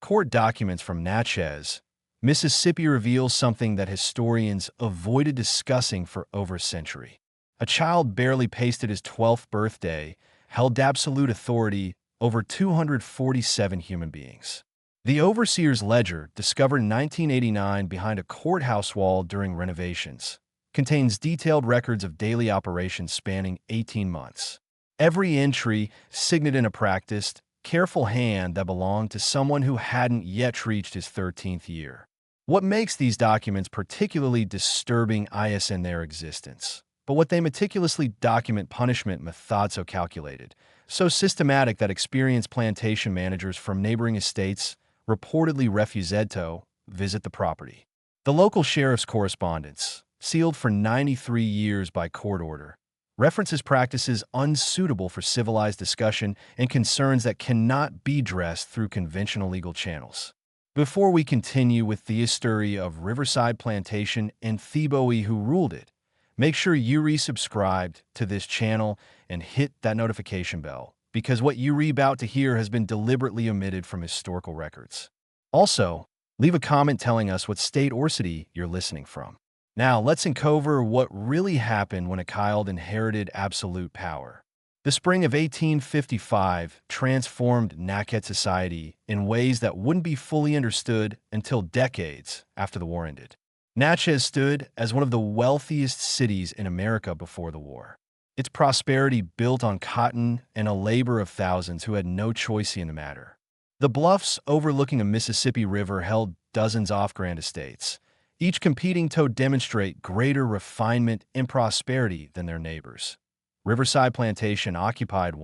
court documents from Natchez, Mississippi reveal something that historians avoided discussing for over a century. A child barely pasted his 12th birthday held absolute authority over 247 human beings. The overseer's ledger, discovered in 1989 behind a courthouse wall during renovations, contains detailed records of daily operations spanning 18 months. Every entry signed in a practiced, careful hand that belonged to someone who hadn't yet reached his 13th year. What makes these documents particularly disturbing isn't their existence, but what they meticulously document punishment methods so calculated, so systematic that experienced plantation managers from neighboring estates reportedly refused to visit the property. The local sheriff's correspondence, sealed for 93 years by court order, references practices unsuitable for civilized discussion and concerns that cannot be addressed through conventional legal channels. Before we continue with the history of Riverside Plantation and Theboe who ruled it, make sure you resubscribed to this channel and hit that notification bell, because what you're about to hear has been deliberately omitted from historical records. Also, leave a comment telling us what state or city you're listening from. Now, let's uncover what really happened when a child inherited absolute power. The spring of 1855 transformed Natchez society in ways that wouldn't be fully understood until decades after the war ended. Natchez stood as one of the wealthiest cities in America before the war. Its prosperity built on cotton and a labor of thousands who had no choice in the matter. The bluffs overlooking a Mississippi River held dozens off-grand estates, each competing to demonstrate greater refinement and prosperity than their neighbors. Riverside Plantation occupied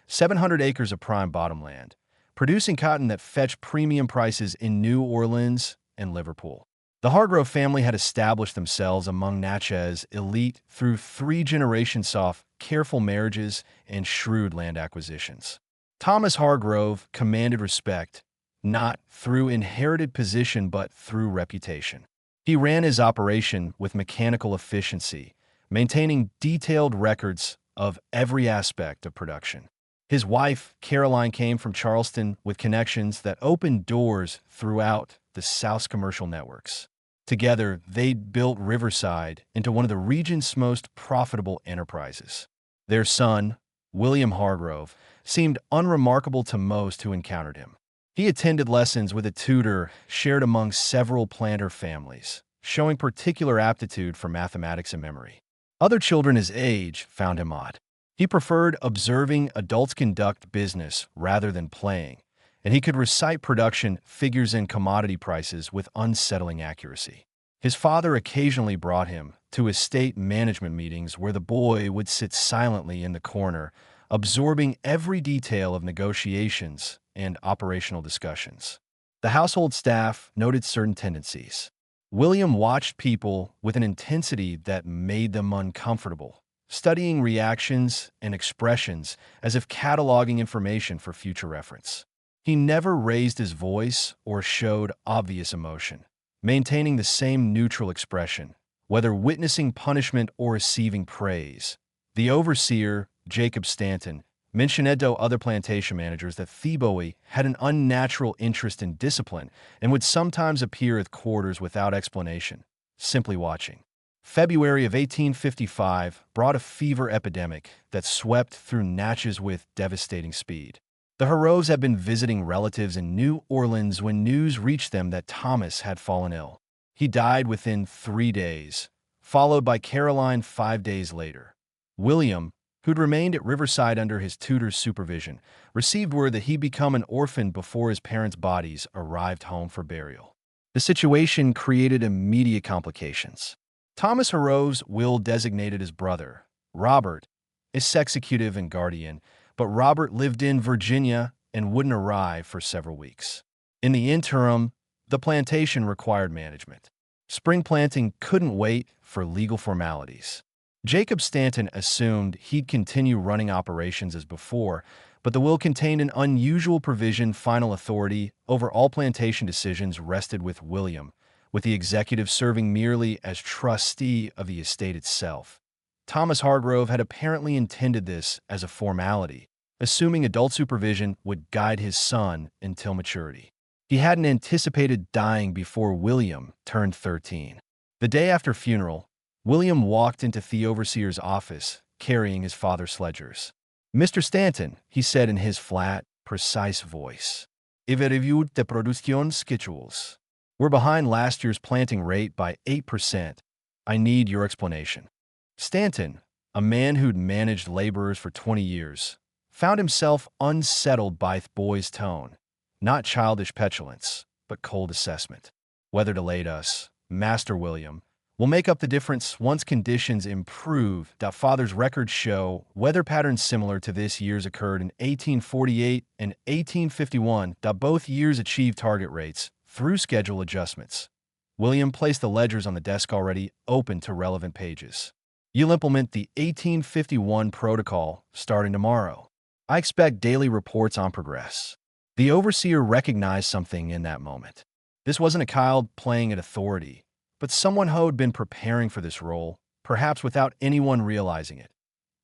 700 acres of prime bottomland, producing cotton that fetched premium prices in New Orleans and Liverpool. The Hargrove family had established themselves among Natchez elite through 3 generations of careful marriages and shrewd land acquisitions. Thomas Hargrove commanded respect, not through inherited position but through reputation. He ran his operation with mechanical efficiency, maintaining detailed records of every aspect of production. His wife, Caroline, came from Charleston with connections that opened doors throughout the South's commercial networks. Together, they built Riverside into one of the region's most profitable enterprises. Their son, William Hargrove, seemed unremarkable to most who encountered him. He attended lessons with a tutor shared among several planter families, showing particular aptitude for mathematics and memory. Other children his age found him odd. He preferred observing adults conduct business rather than playing, and he could recite production figures and commodity prices with unsettling accuracy. His father occasionally brought him to estate management meetings where the boy would sit silently in the corner, absorbing every detail of negotiations and operational discussions. The household staff noted certain tendencies. William watched people with an intensity that made them uncomfortable, studying reactions and expressions as if cataloging information for future reference. He never raised his voice or showed obvious emotion, maintaining the same neutral expression, whether witnessing punishment or receiving praise. The overseer, Jacob Stanton, mentioned to other plantation managers that Theboe had an unnatural interest in discipline and would sometimes appear at quarters without explanation, simply watching. February of 1855 brought a fever epidemic that swept through Natchez with devastating speed. The Harroves had been visiting relatives in New Orleans when news reached them that Thomas had fallen ill. He died within 3 days, followed by Caroline 5 days later. William, who'd remained at Riverside under his tutor's supervision, received word that he'd become an orphan before his parents' bodies arrived home for burial. The situation created immediate complications. Thomas Harrove's will designated his brother, Robert, as executive and guardian, but Robert lived in Virginia and wouldn't arrive for several weeks. In the interim, the plantation required management. Spring planting couldn't wait for legal formalities. Jacob Stanton assumed he'd continue running operations as before, but the will contained an unusual provision: final authority over all plantation decisions rested with William, with the executive serving merely as trustee of the estate itself. Thomas Hargrove had apparently intended this as a formality, assuming adult supervision would guide his son until maturity. He hadn't anticipated dying before William turned 13. The day after funeral, William walked into the overseer's office, carrying his father's ledgers. "Mr. Stanton," he said in his flat, precise voice, "I've reviewed the production schedules. We're behind last year's planting rate by 8%. I need your explanation." Stanton, a man who'd managed laborers for 20 years, found himself unsettled by the boy's tone. Not childish petulance, but cold assessment. "Weather delayed us, Master William. Will make up the difference once conditions improve." Father's records show weather patterns similar to this year's occurred in 1848 and 1851. Both years achieved target rates through schedule adjustments. William placed the ledgers on the desk already open to relevant pages. "You'll implement the 1851 protocol starting tomorrow. I expect daily reports on progress." The overseer recognized something in that moment. This wasn't a child playing at authority, but someone who had been preparing for this role, perhaps without anyone realizing it.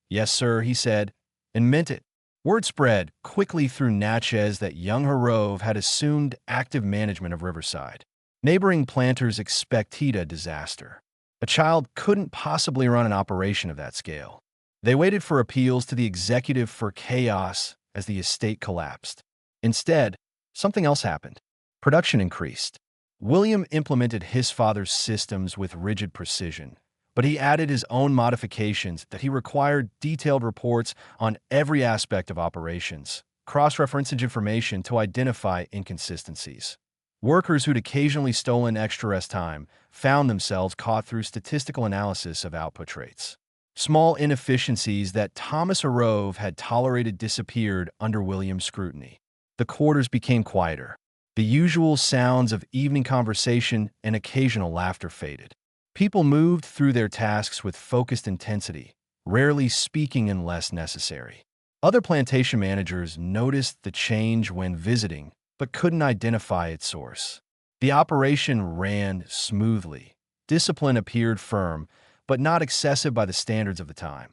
"Yes, sir," he said, and meant it. Word spread quickly through Natchez that young Horov had assumed active management of Riverside. Neighboring planters expected a disaster. A child couldn't possibly run an operation of that scale. They waited for appeals to the executive for chaos as the estate collapsed. Instead, something else happened. Production increased. William implemented his father's systems with rigid precision, but he added his own modifications that he required detailed reports on every aspect of operations, cross-referencing information to identify inconsistencies. Workers who'd occasionally stolen extra rest time found themselves caught through statistical analysis of output rates. Small inefficiencies that Thomas Horov had tolerated disappeared under William's scrutiny. The quarters became quieter. The usual sounds of evening conversation and occasional laughter faded. People moved through their tasks with focused intensity, rarely speaking unless necessary. Other plantation managers noticed the change when visiting, but couldn't identify its source. The operation ran smoothly. Discipline appeared firm, but not excessive by the standards of the time.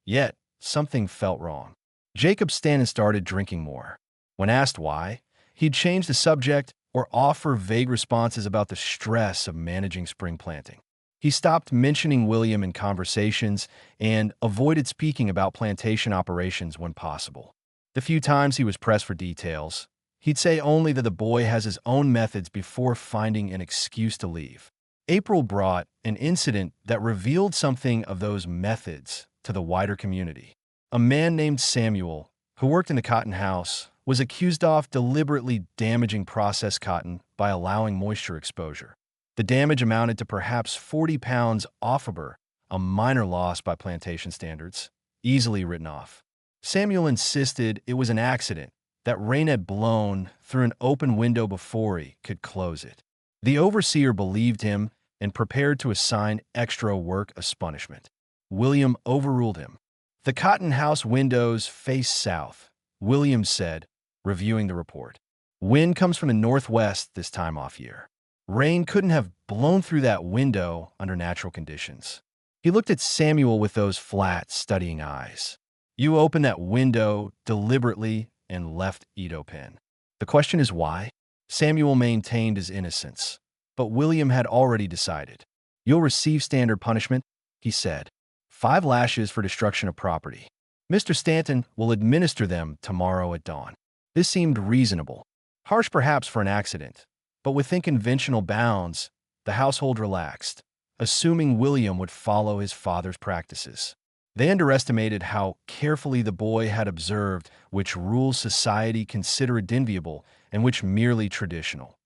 Yet, something felt wrong. Jacob Stanton started drinking more. When asked why, he'd change the subject or offer vague responses about the stress of managing spring planting. He stopped mentioning William in conversations and avoided speaking about plantation operations when possible. The few times he was pressed for details, he'd say only that the boy has his own methods before finding an excuse to leave. April brought an incident that revealed something of those methods to the wider community. A man named Samuel, who worked in the cotton house, was accused of deliberately damaging processed cotton by allowing moisture exposure. The damage amounted to perhaps 40 pounds offerber, a minor loss by plantation standards, easily written off. Samuel insisted it was an accident, that rain had blown through an open window before he could close it. The overseer believed him and prepared to assign extra work as punishment. William overruled him. "The cotton house windows face south," William said, reviewing the report. "Wind comes from the northwest this time off year. Rain couldn't have blown through that window under natural conditions." He looked at Samuel with those flat, studying eyes. "You opened that window deliberately and left it open. The question is why?" Samuel maintained his innocence, but William had already decided. "You'll receive standard punishment," he said. 5 lashes for destruction of property. Mr. Stanton will administer them tomorrow at dawn." This seemed reasonable. Harsh perhaps for an accident, but within conventional bounds, the household relaxed, assuming William would follow his father's practices. They underestimated how carefully the boy had observed which rules society considered enviable and which merely traditional.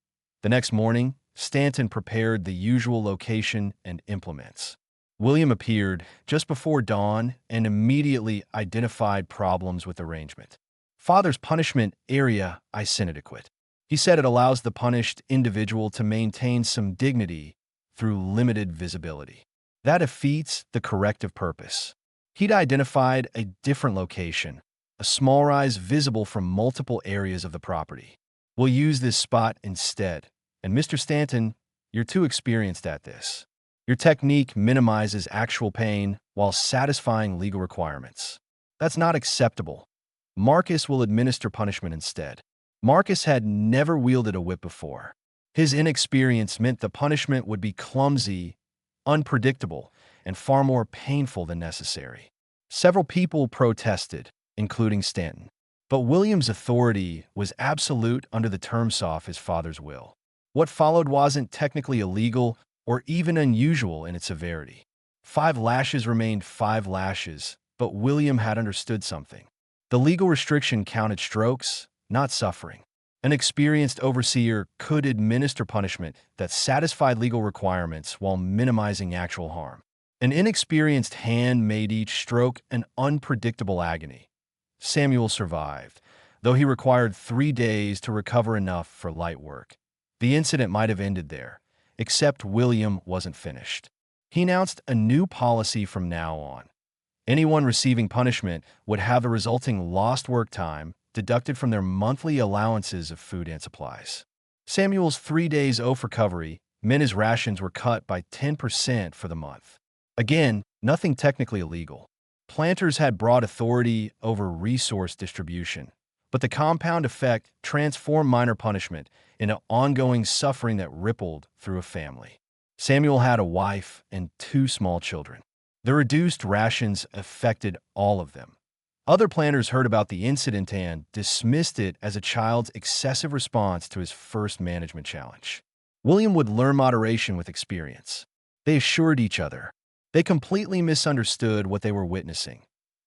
The next morning, Stanton prepared the usual location and implements. William appeared just before dawn and immediately identified problems with arrangement. "Father's punishment area is inadequate." He said it allows the punished individual to maintain some dignity through limited visibility. That defeats the corrective purpose. He'd identified a different location, a small rise visible from multiple areas of the property. "We'll use this spot instead. And Mr. Stanton, you're too experienced at this. Your technique minimizes actual pain while satisfying legal requirements. That's not acceptable. Marcus will administer punishment instead." Marcus had never wielded a whip before. His inexperience meant the punishment would be clumsy, unpredictable, and far more painful than necessary. Several people protested, including Stanton. But William's authority was absolute under the terms of his father's will. What followed wasn't technically illegal or even unusual in its severity. 5 lashes remained 5 lashes, but William had understood something. The legal restriction counted strokes, not suffering. An experienced overseer could administer punishment that satisfied legal requirements while minimizing actual harm. An inexperienced hand made each stroke an unpredictable agony. Samuel survived, though he required 3 days to recover enough for light work. The incident might have ended there, except William wasn't finished. He announced a new policy from now on. Anyone receiving punishment would have the resulting lost work time deducted from their monthly allowances of food and supplies. Samuel's 3 days off recovery meant his rations were cut by 10% for the month. Again, nothing technically illegal. Planters had broad authority over resource distribution, but the compound effect transformed minor punishment into ongoing suffering that rippled through a family. Samuel had a wife and 2 small children. The reduced rations affected all of them. Other planters heard about the incident and dismissed it as a child's excessive response to his first management challenge. William would learn moderation with experience. They assured each other. They completely misunderstood what they were witnessing.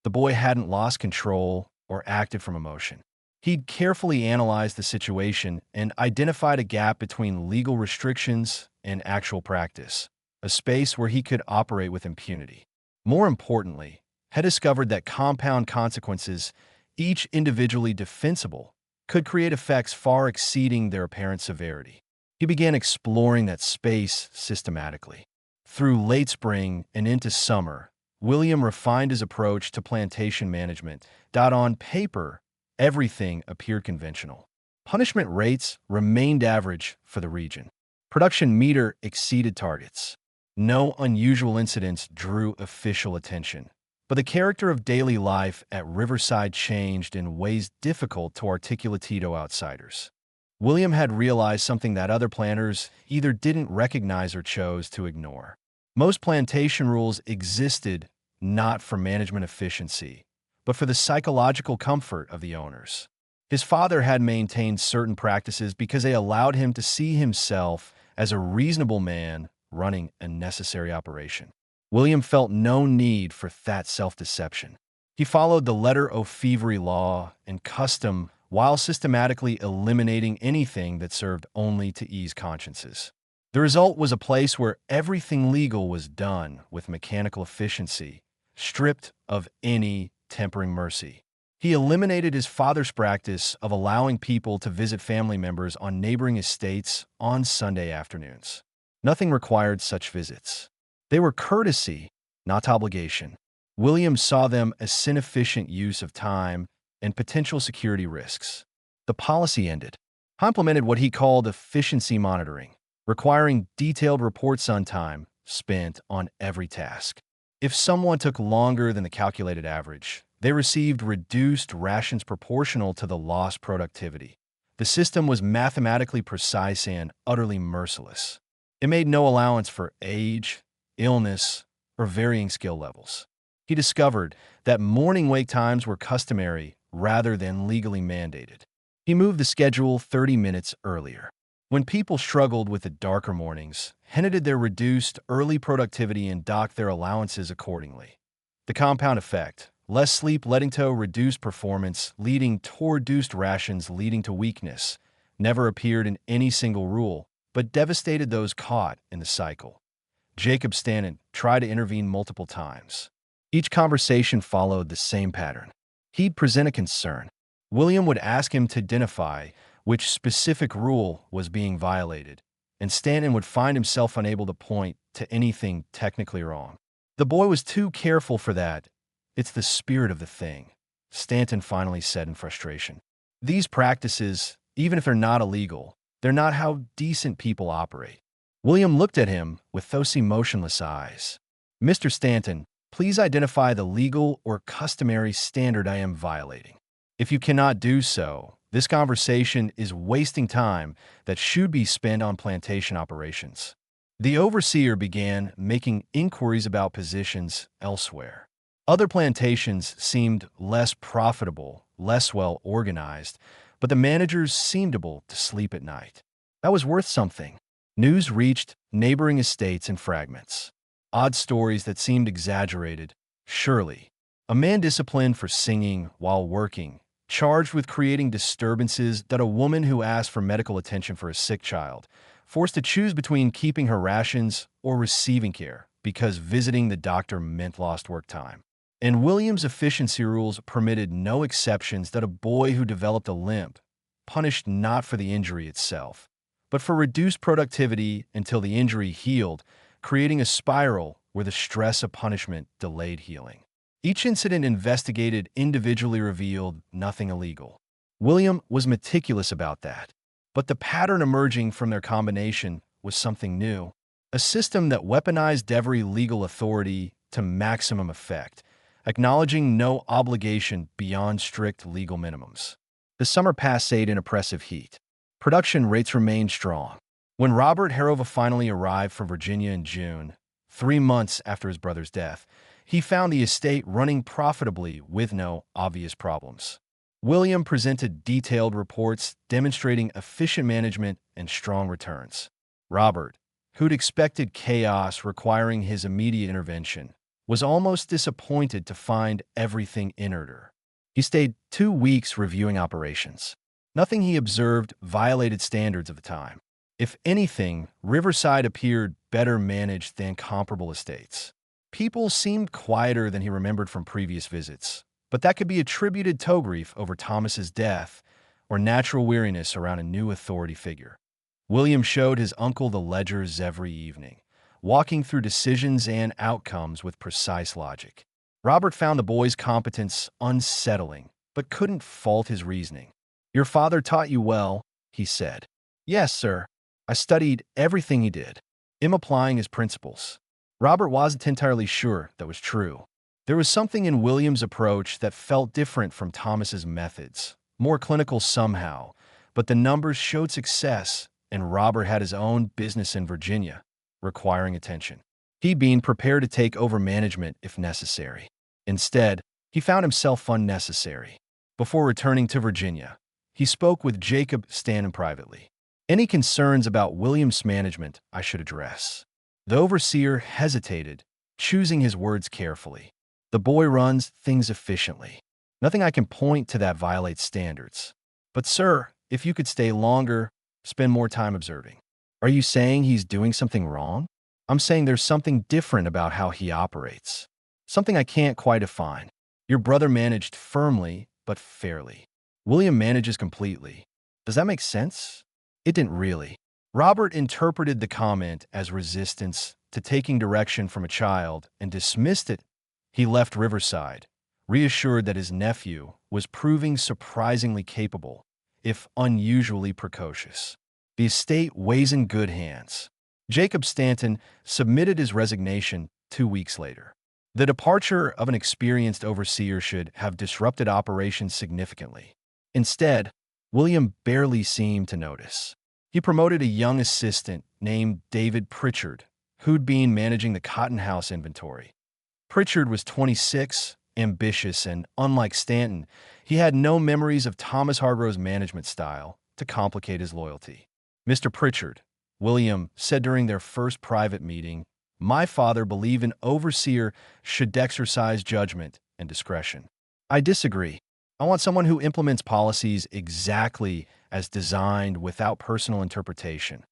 The boy hadn't lost control or acted from emotion. He'd carefully analyzed the situation and identified a gap between legal restrictions and actual practice, a space where he could operate with impunity. More importantly, had discovered that compound consequences, each individually defensible, could create effects far exceeding their apparent severity. He began exploring that space systematically. Through late spring and into summer, William refined his approach to plantation management. On paper, everything appeared conventional. Punishment rates remained average for the region. Production meter exceeded targets. No unusual incidents drew official attention. But the character of daily life at Riverside changed in ways difficult to articulate to outsiders. William had realized something that other planters either didn't recognize or chose to ignore. Most plantation rules existed not for management efficiency, but for the psychological comfort of the owners. His father had maintained certain practices because they allowed him to see himself as a reasonable man running a necessary operation. William felt no need for that self-deception. He followed the letter of every law and custom while systematically eliminating anything that served only to ease consciences. The result was a place where everything legal was done with mechanical efficiency, stripped of any tempering mercy. He eliminated his father's practice of allowing people to visit family members on neighboring estates on Sunday afternoons. Nothing required such visits. They were courtesy, not obligation. William saw them as inefficient use of time and potential security risks. The policy ended. He implemented what he called efficiency monitoring, requiring detailed reports on time spent on every task. If someone took longer than the calculated average, they received reduced rations proportional to the lost productivity. The system was mathematically precise and utterly merciless. It made no allowance for age, illness, or varying skill levels. He discovered that morning wake times were customary rather than legally mandated. He moved the schedule 30 minutes earlier. When people struggled with the darker mornings, he hinted their reduced early productivity and docked their allowances accordingly. The compound effect, less sleep leading to reduced performance, leading to reduced rations leading to weakness, never appeared in any single rule, but devastated those caught in the cycle. Jacob Stanton tried to intervene multiple times. Each conversation followed the same pattern. He'd present a concern. William would ask him to identify which specific rule was being violated, and Stanton would find himself unable to point to anything technically wrong. The boy was too careful for that. It's the spirit of the thing, Stanton finally said in frustration. These practices, even if they're not illegal, they're not how decent people operate. William looked at him with those emotionless eyes. Mr. Stanton, please identify the legal or customary standard I am violating. If you cannot do so, This conversation is wasting time that should be spent on plantation operations. The overseer began making inquiries about positions elsewhere. Other plantations seemed less profitable, less well organized, but the managers seemed able to sleep at night. That was worth something. News reached neighboring estates in fragments. Odd stories that seemed exaggerated. Surely, a man disciplined for singing while working, charged with creating disturbances, that a woman who asked for medical attention for a sick child, forced to choose between keeping her rations or receiving care because visiting the doctor meant lost work time. And William's efficiency rules permitted no exceptions, that a boy who developed a limp, punished not for the injury itself, but for reduced productivity until the injury healed, creating a spiral where the stress of punishment delayed healing. Each incident investigated individually revealed nothing illegal. William was meticulous about that. But the pattern emerging from their combination was something new. A system that weaponized every legal authority to maximum effect, acknowledging no obligation beyond strict legal minimums. The summer passed in oppressive heat. Production rates remained strong. When Robert Harrova finally arrived from Virginia in June, 3 months after his brother's death, he found the estate running profitably with no obvious problems. William presented detailed reports demonstrating efficient management and strong returns. Robert, who'd expected chaos requiring his immediate intervention, was almost disappointed to find everything in order. He stayed 2 weeks reviewing operations. Nothing he observed violated standards of the time. If anything, Riverside appeared better managed than comparable estates. People seemed quieter than he remembered from previous visits, but that could be attributed to grief over Thomas's death or natural weariness around a new authority figure. William showed his uncle the ledgers every evening, walking through decisions and outcomes with precise logic. Robert found the boy's competence unsettling, but couldn't fault his reasoning. "Your father taught you well," he said. "Yes, sir. I studied everything he did." Him applying his principles. Robert wasn't entirely sure that was true. There was something in William's approach that felt different from Thomas's methods, more clinical somehow, but the numbers showed success, and Robert had his own business in Virginia, requiring attention. He'd been prepared to take over management if necessary. Instead, he found himself unnecessary. Before returning to Virginia, he spoke with Jacob Stanton privately. "Any concerns about William's management I should address?" The overseer hesitated, choosing his words carefully. "The boy runs things efficiently. Nothing I can point to that violates standards. But, sir, if you could stay longer, spend more time observing." "Are you saying he's doing something wrong?" "I'm saying there's something different about how he operates. Something I can't quite define. Your brother managed firmly, but fairly. William manages completely. Does that make sense?" It didn't really. Robert interpreted the comment as resistance to taking direction from a child and dismissed it. He left Riverside, reassured that his nephew was proving surprisingly capable, if unusually precocious. The estate weighs in good hands. Jacob Stanton submitted his resignation 2 weeks later. The departure of an experienced overseer should have disrupted operations significantly. Instead, William barely seemed to notice. He promoted a young assistant named David Pritchard, who'd been managing the cotton house inventory. Pritchard was 26, ambitious, and unlike Stanton, he had no memories of Thomas Hargrove's management style to complicate his loyalty. "Mr. Pritchard," William said during their first private meeting, "my father believed an overseer should exercise judgment and discretion. I disagree. I want someone who implements policies exactly as designed without personal interpretation.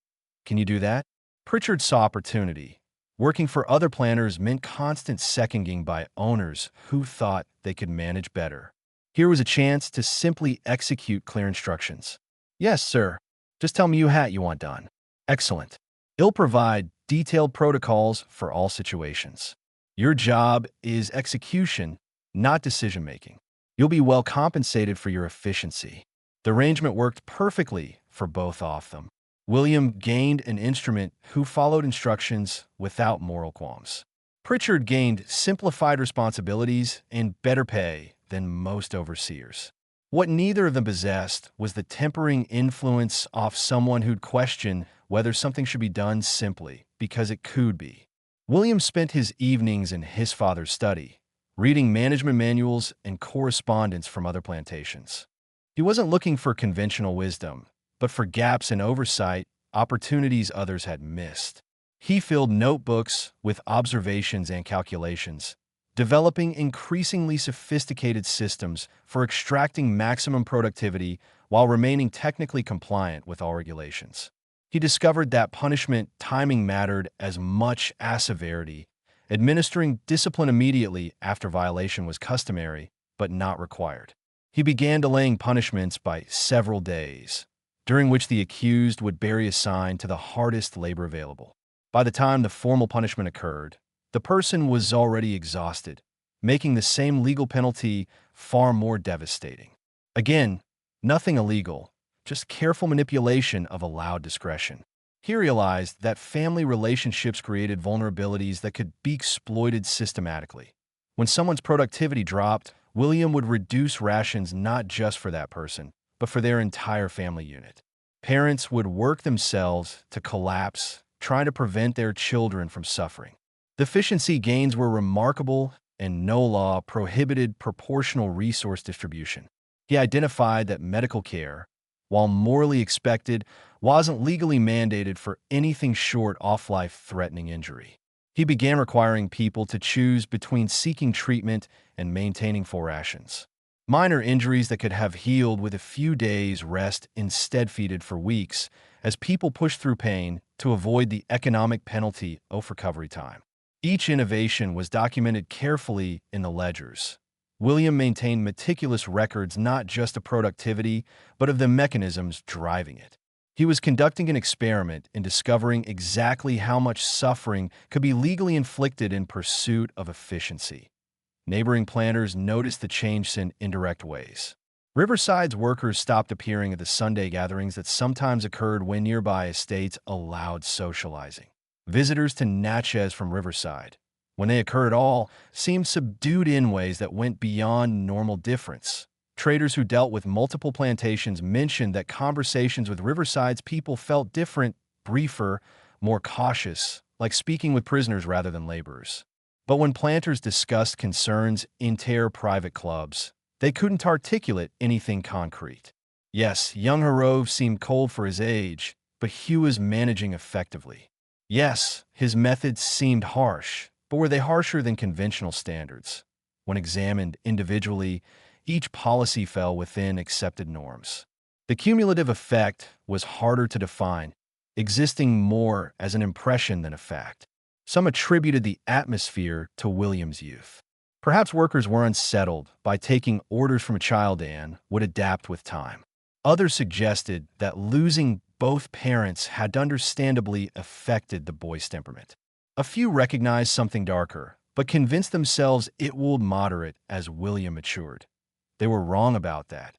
Can you do that?" Pritchard saw opportunity. Working for other planners meant constant seconding by owners who thought they could manage better. Here was a chance to simply execute clear instructions. "Yes, sir. Just tell me you want done." "Excellent. It'll provide detailed protocols for all situations. Your job is execution, not decision-making. You'll be well compensated for your efficiency." The arrangement worked perfectly for both of them. William gained an instrument who followed instructions without moral qualms. Pritchard gained simplified responsibilities and better pay than most overseers. What neither of them possessed was the tempering influence of someone who'd question whether something should be done simply because it could be. William spent his evenings in his father's study, reading management manuals and correspondence from other plantations. He wasn't looking for conventional wisdom, but for gaps in oversight, opportunities others had missed. He filled notebooks with observations and calculations, developing increasingly sophisticated systems for extracting maximum productivity while remaining technically compliant with all regulations. He discovered that punishment timing mattered as much as severity. Administering discipline immediately after violation was customary, but not required. He began delaying punishments by several days, during which the accused would bury a sign to the hardest labor available. By the time the formal punishment occurred, the person was already exhausted, making the same legal penalty far more devastating. Again, nothing illegal, just careful manipulation of allowed discretion. He realized that family relationships created vulnerabilities that could be exploited systematically. When someone's productivity dropped, William would reduce rations not just for that person, but for their entire family unit. Parents would work themselves to collapse, trying to prevent their children from suffering. The efficiency gains were remarkable, and no law prohibited proportional resource distribution. He identified that medical care, while morally expected, wasn't legally mandated for anything short of life-threatening injury. He began requiring people to choose between seeking treatment and maintaining full rations. Minor injuries that could have healed with a few days' rest instead feeded for weeks, as people pushed through pain to avoid the economic penalty of recovery time. Each innovation was documented carefully in the ledgers. William maintained meticulous records not just of productivity, but of the mechanisms driving it. He was conducting an experiment in discovering exactly how much suffering could be legally inflicted in pursuit of efficiency. Neighboring planters noticed the change in indirect ways. Riverside's workers stopped appearing at the Sunday gatherings that sometimes occurred when nearby estates allowed socializing. Visitors to Natchez from Riverside, when they occurred at all, seemed subdued in ways that went beyond normal difference. Traders who dealt with multiple plantations mentioned that conversations with Riverside's people felt different, briefer, more cautious, like speaking with prisoners rather than laborers. But when planters discussed concerns in their private clubs, they couldn't articulate anything concrete. Yes, young Harrove seemed cold for his age, but Hugh was managing effectively. Yes, his methods seemed harsh, but were they harsher than conventional standards? When examined individually, each policy fell within accepted norms. The cumulative effect was harder to define, existing more as an impression than a fact. Some attributed the atmosphere to William's youth. Perhaps workers were unsettled by taking orders from a child and would adapt with time. Others suggested that losing both parents had understandably affected the boy's temperament. A few recognized something darker, but convinced themselves it would moderate as William matured. They were wrong about that.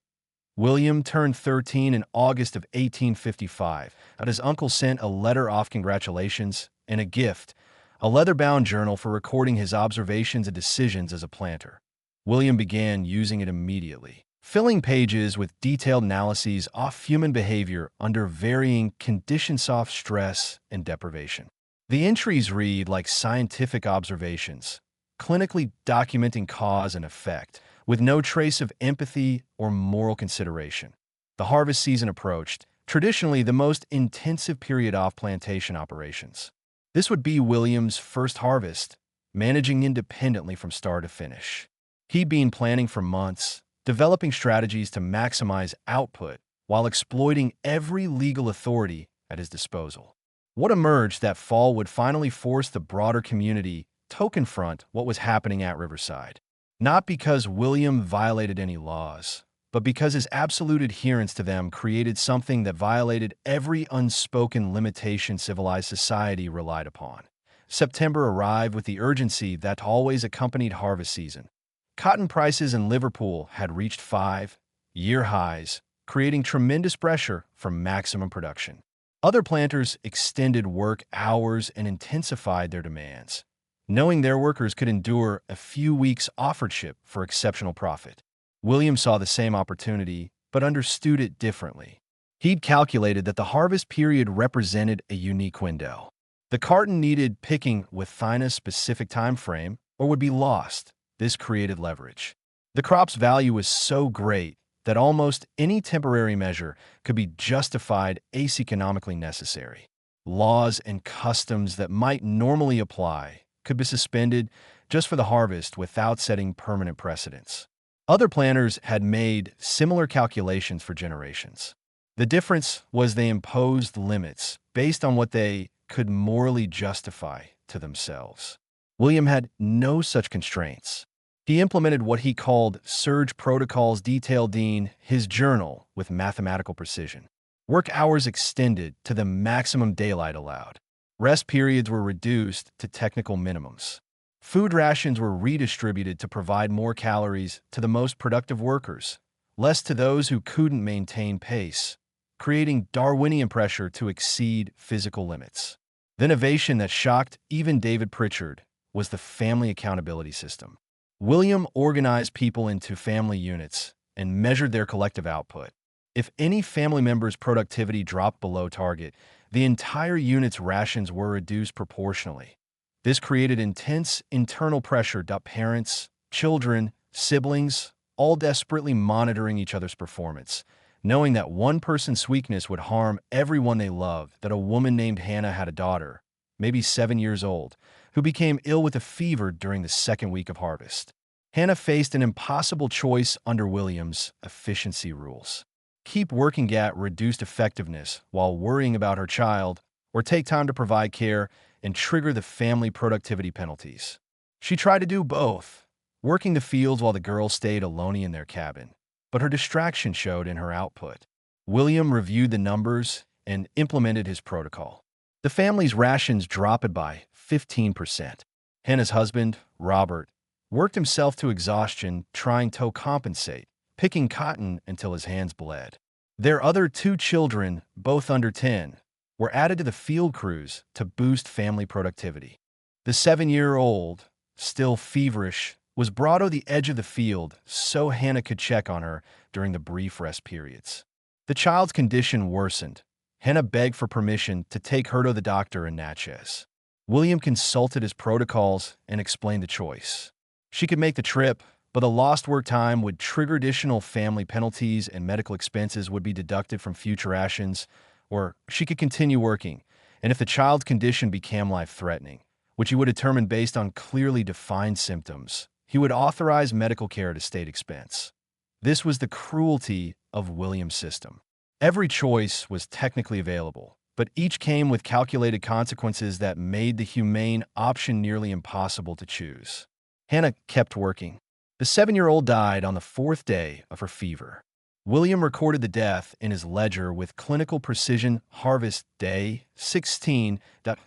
William turned 13 in August of 1855, and his uncle sent a letter of congratulations and a gift, a leather-bound journal for recording his observations and decisions as a planter. William began using it immediately, filling pages with detailed analyses of human behavior under varying conditions of stress and deprivation. The entries read like scientific observations, clinically documenting cause and effect, with no trace of empathy or moral consideration. The harvest season approached, traditionally the most intensive period of plantation operations. This would be William's first harvest, managing independently from start to finish. He'd been planning for months, developing strategies to maximize output while exploiting every legal authority at his disposal. What emerged that fall would finally force the broader community to confront what was happening at Riverside. Not because William violated any laws, but because his absolute adherence to them created something that violated every unspoken limitation civilized society relied upon. September arrived with the urgency that always accompanied harvest season. Cotton prices in Liverpool had reached 5-year highs, creating tremendous pressure for maximum production. Other planters extended work hours and intensified their demands, knowing their workers could endure a few weeks' offership for exceptional profit. William saw the same opportunity, but understood it differently. He'd calculated that the harvest period represented a unique window. The carton needed picking within a specific time frame or would be lost. This created leverage. The crop's value was so great that almost any temporary measure could be justified as economically necessary. Laws and customs that might normally apply could be suspended just for the harvest without setting permanent precedents. Other planners had made similar calculations for generations. The difference was they imposed limits based on what they could morally justify to themselves. William had no such constraints. He implemented what he called surge protocols detailed in his journal with mathematical precision. Work hours extended to the maximum daylight allowed. Rest periods were reduced to technical minimums. Food rations were redistributed to provide more calories to the most productive workers, less to those who couldn't maintain pace, creating Darwinian pressure to exceed physical limits. The innovation that shocked even David Pritchard was the family accountability system. William organized people into family units and measured their collective output. If any family member's productivity dropped below target, the entire unit's rations were reduced proportionally. This created intense internal pressure. Parents, children, siblings, all desperately monitoring each other's performance, knowing that one person's weakness would harm everyone they loved. That a woman named Hannah had a daughter, maybe 7 years old, who became ill with a fever during the second week of harvest. Hannah faced an impossible choice under William's efficiency rules. Keep working at reduced effectiveness while worrying about her child, or take time to provide care and trigger the family productivity penalties. She tried to do both, working the fields while the girls stayed alone in their cabin, but her distraction showed in her output. William reviewed the numbers and implemented his protocol. The family's rations dropped by 15%. Hannah's husband, Robert, worked himself to exhaustion trying to compensate, picking cotton until his hands bled. Their other 2 children, both under 10, were added to the field crews to boost family productivity. The 7-year-old, still feverish, was brought to the edge of the field so Hannah could check on her during the brief rest periods. The child's condition worsened. Hannah begged for permission to take her to the doctor in Natchez. William consulted his protocols and explained the choice. She could make the trip, but the lost work time would trigger additional family penalties and medical expenses would be deducted from future rations, or she could continue working, and if the child's condition became life-threatening, which he would determine based on clearly defined symptoms, he would authorize medical care at a state expense. This was the cruelty of William's system. Every choice was technically available, but each came with calculated consequences that made the humane option nearly impossible to choose. Hannah kept working. The 7-year-old died on the 4th day of her fever. William recorded the death in his ledger with clinical precision. Harvest day 16.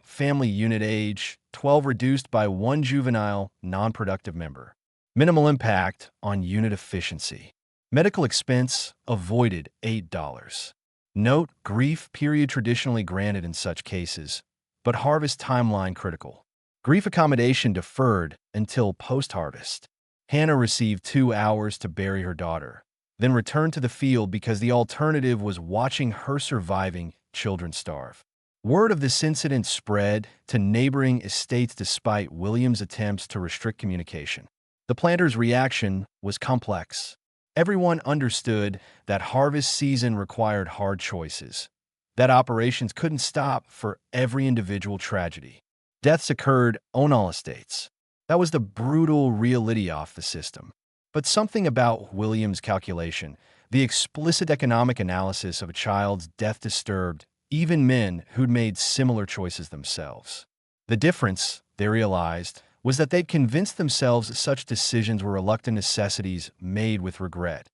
Family unit age 12 reduced by 1 juvenile non-productive member. Minimal impact on unit efficiency. Medical expense avoided $8. Note, grief period traditionally granted in such cases, but harvest timeline critical. Grief accommodation deferred until post-harvest. Hannah received 2 hours to bury her daughter, then returned to the field because the alternative was watching her surviving children starve. Word of this incident spread to neighboring estates despite William's attempts to restrict communication. The planters' reaction was complex. Everyone understood that harvest season required hard choices, that operations couldn't stop for every individual tragedy. Deaths occurred on all estates. That was the brutal reality of the system. But something about William's calculation, the explicit economic analysis of a child's death disturbed even men who'd made similar choices themselves. The difference, they realized, was that they'd convinced themselves such decisions were reluctant necessities made with regret.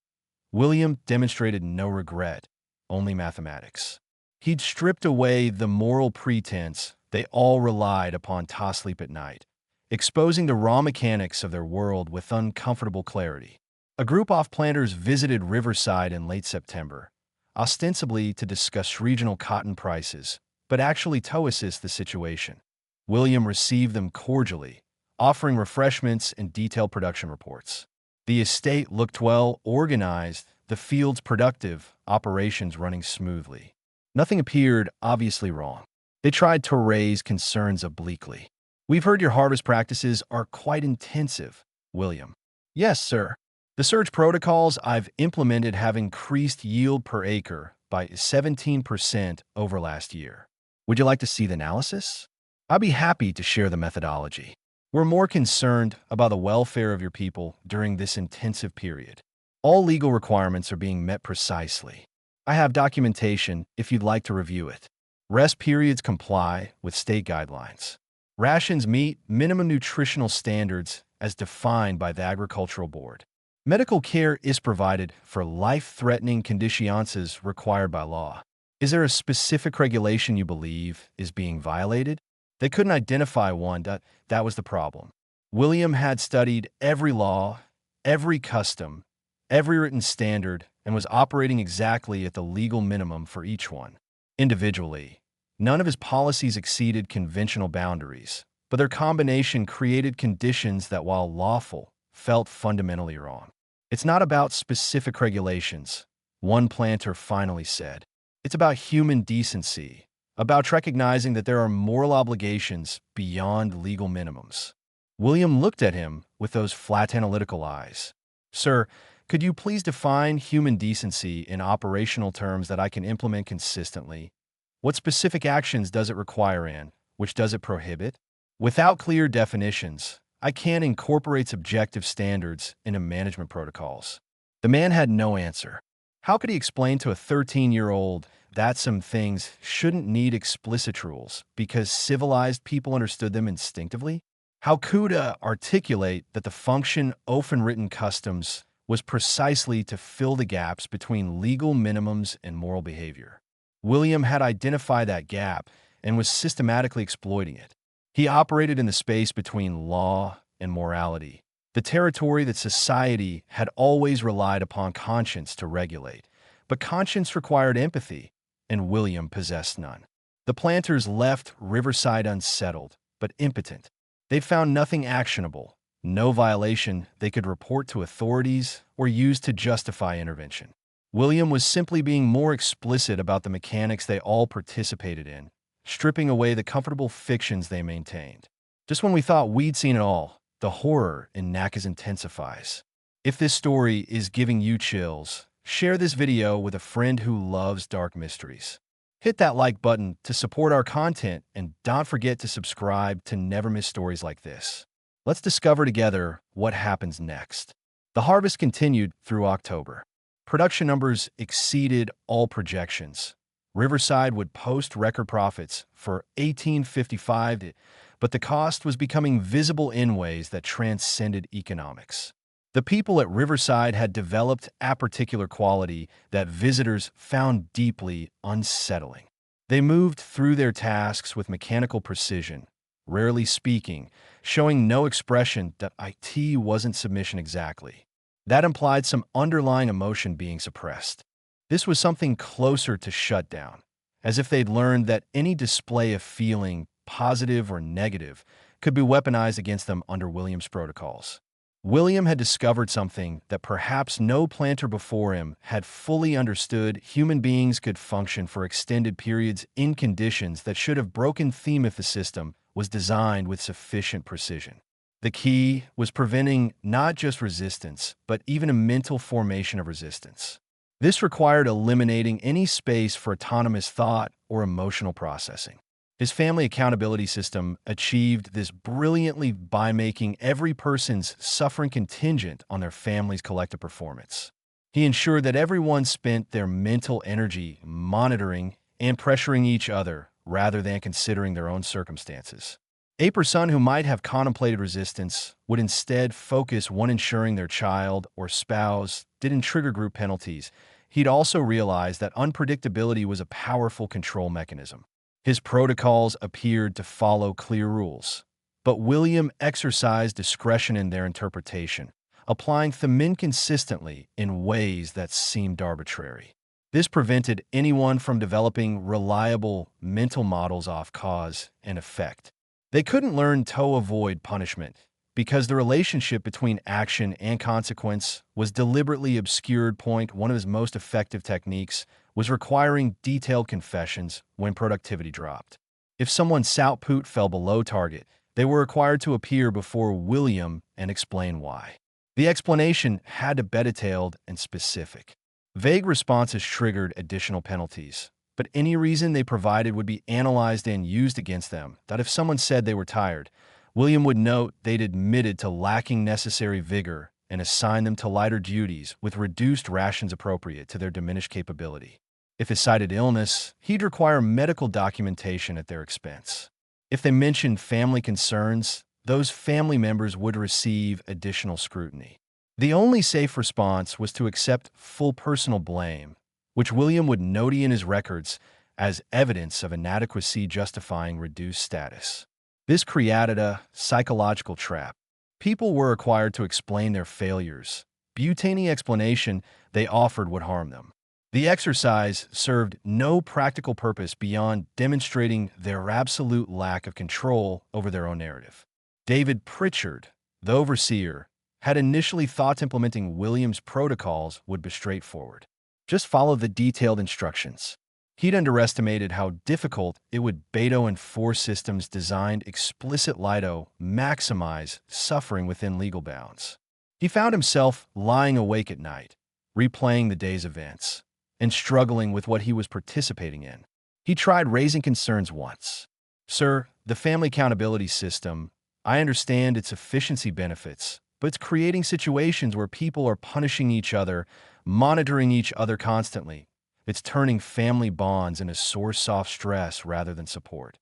William demonstrated no regret, only mathematics. He'd stripped away the moral pretense they all relied upon to sleep at night, exposing the raw mechanics of their world with uncomfortable clarity. A group of planters visited Riverside in late September, ostensibly to discuss regional cotton prices, but actually to assess the situation. William received them cordially, offering refreshments and detailed production reports. The estate looked well organized, the fields productive, operations running smoothly. Nothing appeared obviously wrong. They tried to raise concerns obliquely. "We've heard your harvest practices are quite intensive, William." "Yes, sir. The surge protocols I've implemented have increased yield per acre by 17% over last year." "Would you like to see the analysis?" "I'd be happy to share the methodology. We're more concerned about the welfare of your people during this intensive period. All legal requirements are being met precisely. I have documentation if you'd like to review it. Rest periods comply with state guidelines. Rations meet minimum nutritional standards as defined by the Agricultural Board. Medical care is provided for life-threatening conditions required by law." "Is there a specific regulation you believe is being violated?" They couldn't identify one. That was the problem. William had studied every law, every custom, every written standard, and was operating exactly at the legal minimum for each one. Individually, none of his policies exceeded conventional boundaries, but their combination created conditions that, while lawful, felt fundamentally wrong. "It's not about specific regulations," one planter finally said. "It's about human decency, about recognizing that there are moral obligations beyond legal minimums." William looked at him with those flat analytical eyes. "Sir, could you please define human decency in operational terms that I can implement consistently? What specific actions does it require and which does it prohibit? Without clear definitions, I can't incorporate subjective standards into management protocols." The man had no answer. How could he explain to a 13-year-old that some things shouldn't need explicit rules because civilized people understood them instinctively? How could he articulate that the function often written customs was precisely to fill the gaps between legal minimums and moral behavior? William had identified that gap and was systematically exploiting it. He operated in the space between law and morality, the territory that society had always relied upon conscience to regulate. But conscience required empathy, and William possessed none. The planters left Riverside unsettled, but impotent. They found nothing actionable, no violation they could report to authorities or use to justify intervention. William was simply being more explicit about the mechanics they all participated in, stripping away the comfortable fictions they maintained. Just when we thought we'd seen it all, the horror in Nacas intensifies. If this story is giving you chills, share this video with a friend who loves dark mysteries. Hit that like button to support our content, and don't forget to subscribe to never miss stories like this. Let's discover together what happens next. The harvest continued through October. Production numbers exceeded all projections. Riverside would post record profits for 1855, but the cost was becoming visible in ways that transcended economics. The people at Riverside had developed a particular quality that visitors found deeply unsettling. They moved through their tasks with mechanical precision, rarely speaking, showing no expression that it wasn't submission exactly. That implied some underlying emotion being suppressed. This was something closer to shutdown, as if they'd learned that any display of feeling, positive or negative, could be weaponized against them under William's protocols. William had discovered something that perhaps no planter before him had fully understood: human beings could function for extended periods in conditions that should have broken theme if the system was designed with sufficient precision. The key was preventing not just resistance, but even a mental formation of resistance. This required eliminating any space for autonomous thought or emotional processing. His family accountability system achieved this brilliantly by making every person's suffering contingent on their family's collective performance. He ensured that everyone spent their mental energy monitoring and pressuring each other rather than considering their own circumstances. A person who might have contemplated resistance would instead focus on ensuring their child or spouse didn't trigger group penalties. He'd also realized that unpredictability was a powerful control mechanism. His protocols appeared to follow clear rules, but William exercised discretion in their interpretation, applying them inconsistently in ways that seemed arbitrary. This prevented anyone from developing reliable mental models of cause and effect. They couldn't learn to avoid punishment, because the relationship between action and consequence was deliberately obscured. One of his most effective techniques was requiring detailed confessions when productivity dropped. If someone's output fell below target, they were required to appear before William and explain why. The explanation had to be detailed and specific. Vague responses triggered additional penalties, but any reason they provided would be analyzed and used against them. That if someone said they were tired, William would note they'd admitted to lacking necessary vigor and assign them to lighter duties with reduced rations appropriate to their diminished capability. If they cited illness, he'd require medical documentation at their expense. If they mentioned family concerns, those family members would receive additional scrutiny. The only safe response was to accept full personal blame, which William would note in his records as evidence of inadequacy justifying reduced status. This created a psychological trap. People were required to explain their failures, but any explanation they offered would harm them. The exercise served no practical purpose beyond demonstrating their absolute lack of control over their own narrative. David Pritchard, the overseer, had initially thought implementing William's protocols would be straightforward. Just follow the detailed instructions. He'd underestimated how difficult it would be to enforce systems designed explicitly to maximize suffering within legal bounds. He found himself lying awake at night, replaying the day's events, and struggling with what he was participating in. He tried raising concerns once. "Sir, the family accountability system, I understand its efficiency benefits, but it's creating situations where people are punishing each other, monitoring each other constantly. It's turning family bonds into a source of stress rather than support."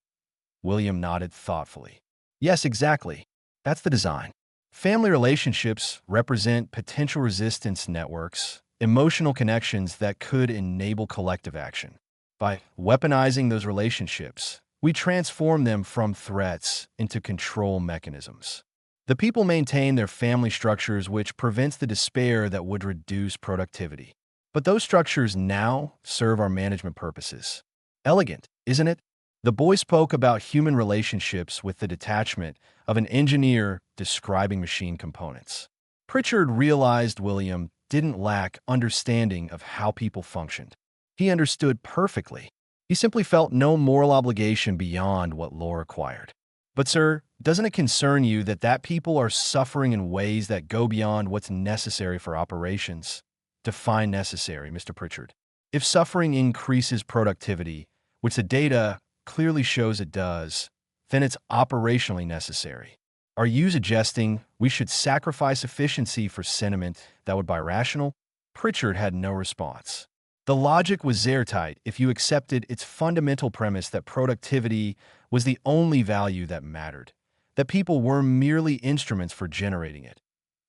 William nodded thoughtfully. "Yes, exactly. That's the design. Family relationships represent potential resistance networks, emotional connections that could enable collective action. By weaponizing those relationships, we transform them from threats into control mechanisms. The people maintain their family structures, which prevents the despair that would reduce productivity. But those structures now serve our management purposes. Elegant, isn't it?" The boy spoke about human relationships with the detachment of an engineer describing machine components. Pritchard realized William didn't lack understanding of how people functioned. He understood perfectly. He simply felt no moral obligation beyond what law required. "But sir, doesn't it concern you that people are suffering in ways that go beyond what's necessary for operations?" "Define necessary, Mr. Pritchard. If suffering increases productivity, which the data clearly shows it does, then it's operationally necessary. Are you suggesting we should sacrifice efficiency for sentiment that would be rational?" Pritchard had no response. The logic was airtight if you accepted its fundamental premise that productivity was the only value that mattered, that people were merely instruments for generating it.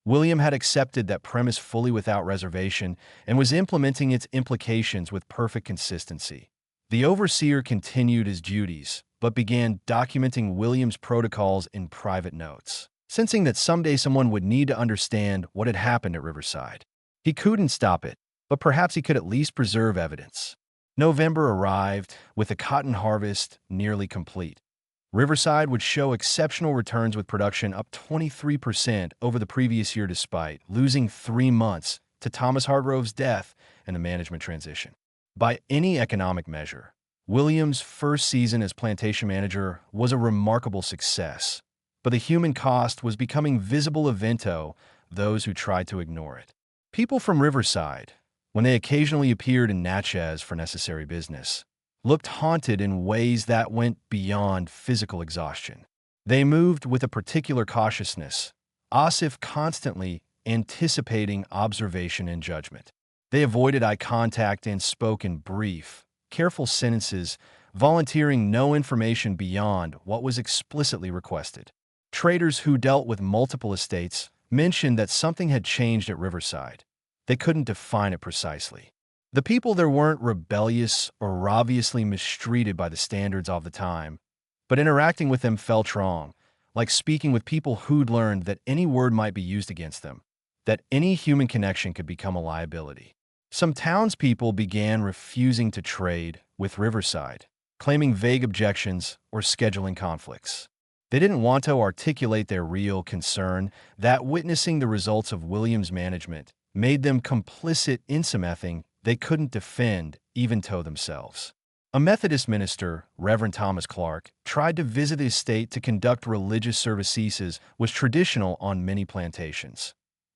William had accepted that premise fully without reservation and was implementing its implications with perfect consistency. The overseer continued his duties, but began documenting William's protocols in private notes, sensing that someday someone would need to understand what had happened at Riverside. He couldn't stop it, but perhaps he could at least preserve evidence. November arrived, with the cotton harvest nearly complete. Riverside would show exceptional returns with production up 23% over the previous year despite losing 3 months to Thomas Hargrove's death and the management transition. By any economic measure, William's first season as plantation manager was a remarkable success, but the human cost was becoming visible evento those who tried to ignore it. People from Riverside, when they occasionally appeared in Natchez for necessary business, looked haunted in ways that went beyond physical exhaustion. They moved with a particular cautiousness, as if constantly anticipating observation and judgment. They avoided eye contact and spoke in brief, careful sentences, volunteering no information beyond what was explicitly requested. Traders who dealt with multiple estates mentioned that something had changed at Riverside. They couldn't define it precisely. The people there weren't rebellious or obviously mistreated by the standards of the time, but interacting with them felt wrong, like speaking with people who'd learned that any word might be used against them, that any human connection could become a liability. Some townspeople began refusing to trade with Riverside, claiming vague objections or scheduling conflicts. They didn't want to articulate their real concern that witnessing the results of William's management made them complicit in something they couldn't defend, even to themselves. A Methodist minister, Reverend Thomas Clark, tried to visit the estate to conduct religious services was traditional on many plantations.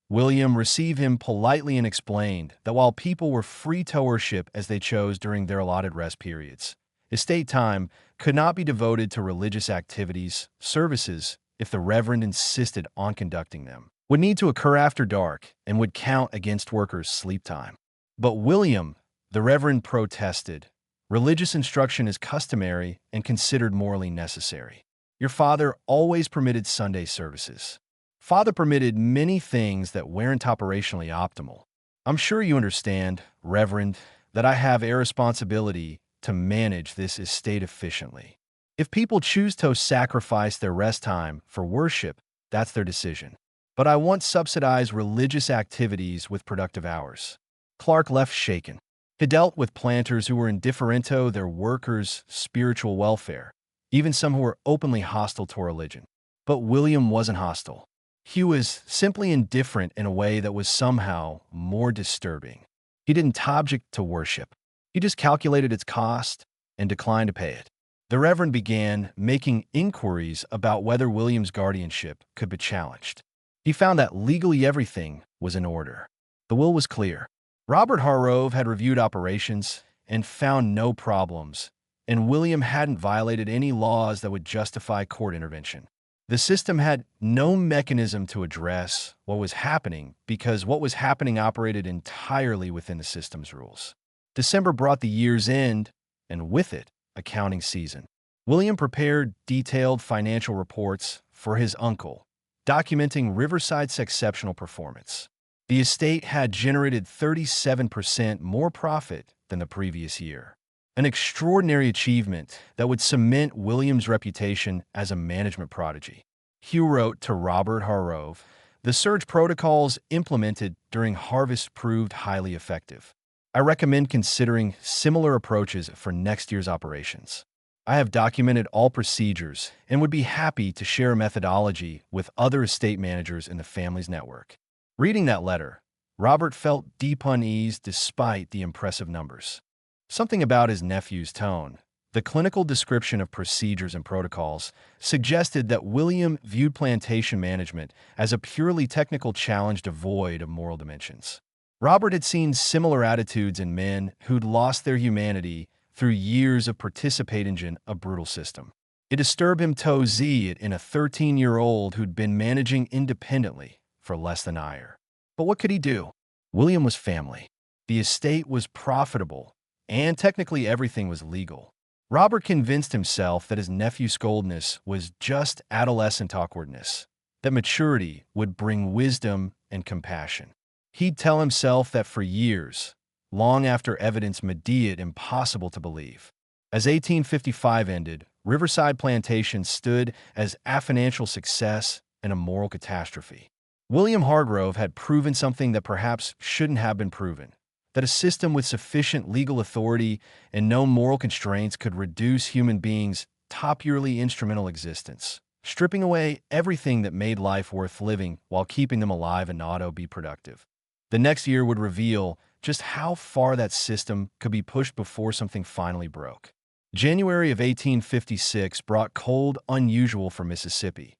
William received him politely and explained that while people were free to worship as they chose during their allotted rest periods, estate time could not be devoted to religious activities, services, if the Reverend insisted on conducting them, would need to occur after dark and would count against workers' sleep time. But William, the Reverend, protested. Religious instruction is customary and considered morally necessary. Your father always permitted Sunday services. Father permitted many things that weren't operationally optimal. I'm sure you understand, Reverend, that I have a responsibility to manage this estate efficiently. If people choose to sacrifice their rest time for worship, that's their decision. But I want subsidized religious activities with productive hours. Clark left shaken. He dealt with planters who were indifferent to their workers' spiritual welfare, even some who were openly hostile to religion. But William wasn't hostile. He was simply indifferent in a way that was somehow more disturbing. He didn't object to worship. He just calculated its cost and declined to pay it. The Reverend began making inquiries about whether William's guardianship could be challenged. He found that legally everything was in order. The will was clear. Robert Harrove had reviewed operations and found no problems, and William hadn't violated any laws that would justify court intervention. The system had no mechanism to address what was happening because what was happening operated entirely within the system's rules. December brought the year's end, and with it, accounting season. William prepared detailed financial reports for his uncle, documenting Riverside's exceptional performance. The estate had generated 37% more profit than the previous year, an extraordinary achievement that would cement William's reputation as a management prodigy. He wrote to Robert Harrove, "The surge protocols implemented during harvest proved highly effective. I recommend considering similar approaches for next year's operations. I have documented all procedures and would be happy to share a methodology with other estate managers in the family's network." Reading that letter, Robert felt deep unease despite the impressive numbers. Something about his nephew's tone, the clinical description of procedures and protocols, suggested that William viewed plantation management as a purely technical challenge devoid of moral dimensions. Robert had seen similar attitudes in men who'd lost their humanity through years of participating in a brutal system. It disturbed him to see it in a 13-year-old who'd been managing independently for less than a year. But what could he do? William was family. The estate was profitable, and technically everything was legal. Robert convinced himself that his nephew's coldness was just adolescent awkwardness, that maturity would bring wisdom and compassion. He'd tell himself that for years, long after evidence made it impossible to believe. As 1855 ended, Riverside Plantation stood as a financial success and a moral catastrophe. William Hargrove had proven something that perhaps shouldn't have been proven, that a system with sufficient legal authority and no moral constraints could reduce human beings to purely instrumental existence, stripping away everything that made life worth living while keeping them alive and not to be productive. The next year would reveal just how far that system could be pushed before something finally broke. January of 1856 brought cold unusual for Mississippi.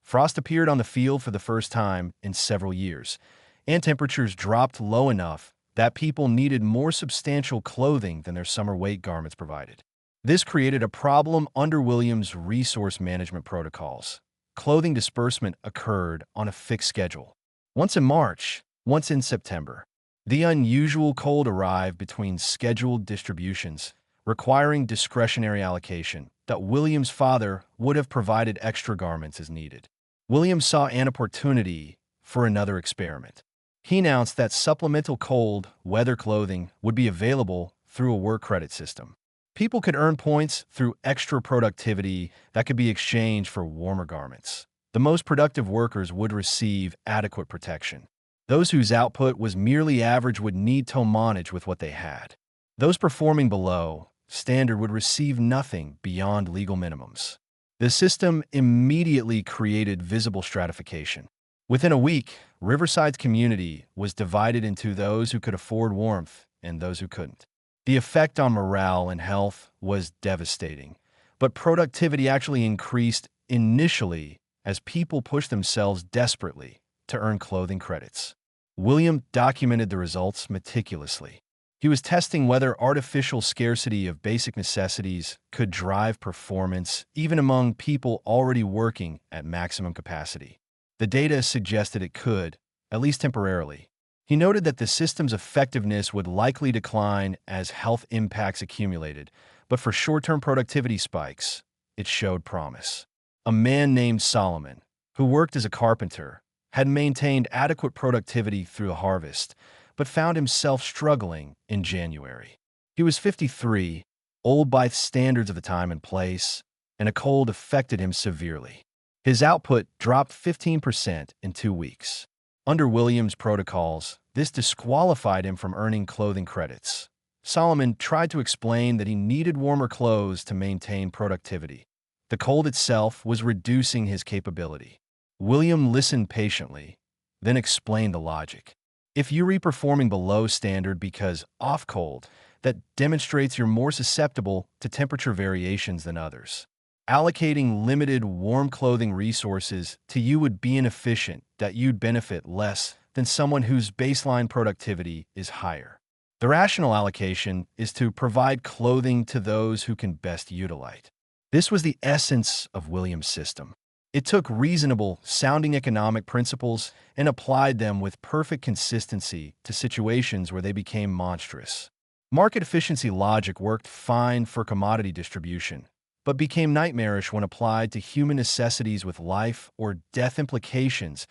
Frost appeared on the field for the first time in several years, and temperatures dropped low enough that people needed more substantial clothing than their summer weight garments provided. This created a problem under William's resource management protocols. Clothing disbursement occurred on a fixed schedule, once in March, once in September. The unusual cold arrived between scheduled distributions, requiring discretionary allocation, that William's father would have provided extra garments as needed. William saw an opportunity for another experiment. He announced that supplemental cold weather clothing would be available through a work credit system. People could earn points through extra productivity that could be exchanged for warmer garments. The most productive workers would receive adequate protection. Those whose output was merely average would need to manage with what they had. Those performing below standard would receive nothing beyond legal minimums. The system immediately created visible stratification. Within a week, Riverside's community was divided into those who could afford warmth and those who couldn't. The effect on morale and health was devastating, but productivity actually increased initially as people pushed themselves desperately to earn clothing credits. William documented the results meticulously. He was testing whether artificial scarcity of basic necessities could drive performance even among people already working at maximum capacity. The data suggested it could, at least temporarily. He noted that the system's effectiveness would likely decline as health impacts accumulated, but for short-term productivity spikes, it showed promise. A man named Solomon, who worked as a carpenter, had maintained adequate productivity through the harvest, but found himself struggling in January. He was 53, old by standards of the time and place, and a cold affected him severely. His output dropped 15% in 2 weeks. Under Williams' protocols, this disqualified him from earning clothing credits. Solomon tried to explain that he needed warmer clothes to maintain productivity. The cold itself was reducing his capability. William listened patiently, then explained the logic. If you're performing below standard because off cold, that demonstrates you're more susceptible to temperature variations than others. Allocating limited warm clothing resources to you would be inefficient, that you'd benefit less than someone whose baseline productivity is higher. The rational allocation is to provide clothing to those who can best utilize it. This was the essence of Williams' system. It took reasonable-sounding economic principles and applied them with perfect consistency to situations where they became monstrous. Market efficiency logic worked fine for commodity distribution, but became nightmarish when applied to human necessities with life or death implications.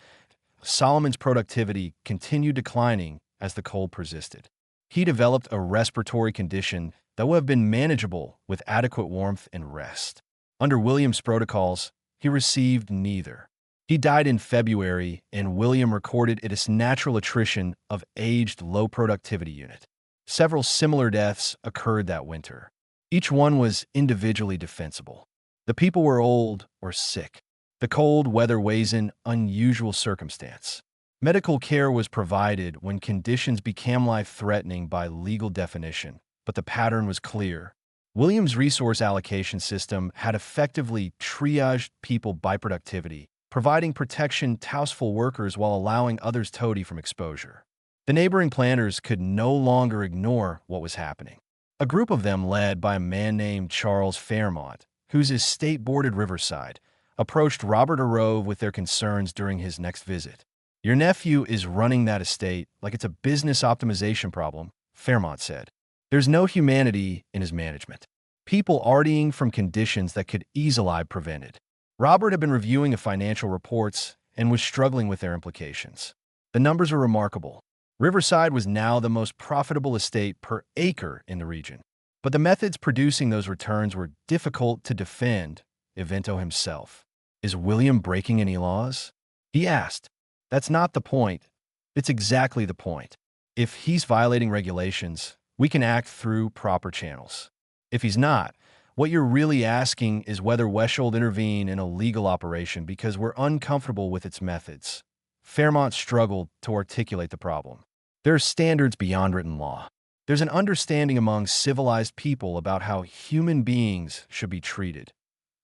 Solomon's productivity continued declining as the cold persisted. He developed a respiratory condition that would have been manageable with adequate warmth and rest. Under Williams' protocols, he received neither. He died in February, and William recorded it as natural attrition of aged low-productivity unit. Several similar deaths occurred that winter. Each one was individually defensible. The people were old or sick. The cold weather weighs in unusual circumstance. Medical care was provided when conditions became life-threatening by legal definition, but the pattern was clear. Williams' resource allocation system had effectively triaged people by productivity, providing protection to houseful workers while allowing others toady from exposure. The neighboring planters could no longer ignore what was happening. A group of them, led by a man named Charles Fairmont, whose estate bordered Riverside, approached Robert Arove with their concerns during his next visit. "Your nephew is running that estate like it's a business optimization problem," Fairmont said. "There's no humanity in his management. People arting from conditions that could easily be prevented." Robert had been reviewing the financial reports and was struggling with their implications. The numbers were remarkable. Riverside was now the most profitable estate per acre in the region. But the methods producing those returns were difficult to defend. Evento himself. "Is William breaking any laws?" he asked. "That's not the point. It's exactly the point. If he's violating regulations, we can act through proper channels. If he's not, what you're really asking is whether Weshold intervene in a legal operation because we're uncomfortable with its methods." Fairmont struggled to articulate the problem. There are standards beyond written law. There's an understanding among civilized people about how human beings should be treated.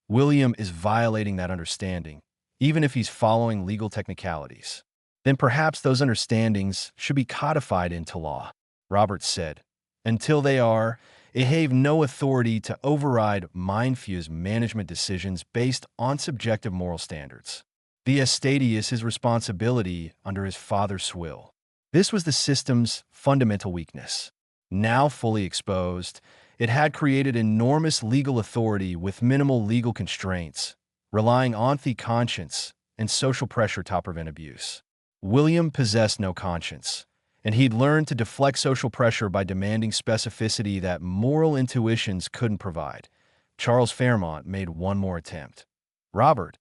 William is violating that understanding, even if he's following legal technicalities. Then perhaps those understandings should be codified into law, Roberts said. Until they are, it have no authority to override Mindfu's management decisions based on subjective moral standards. The estate is his responsibility under his father's will. This was the system's fundamental weakness. Now fully exposed, it had created enormous legal authority with minimal legal constraints, relying on the conscience and social pressure to prevent abuse. William possessed no conscience, and he'd learned to deflect social pressure by demanding specificity that moral intuitions couldn't provide. Charles Fairmont made one more attempt. "Robert,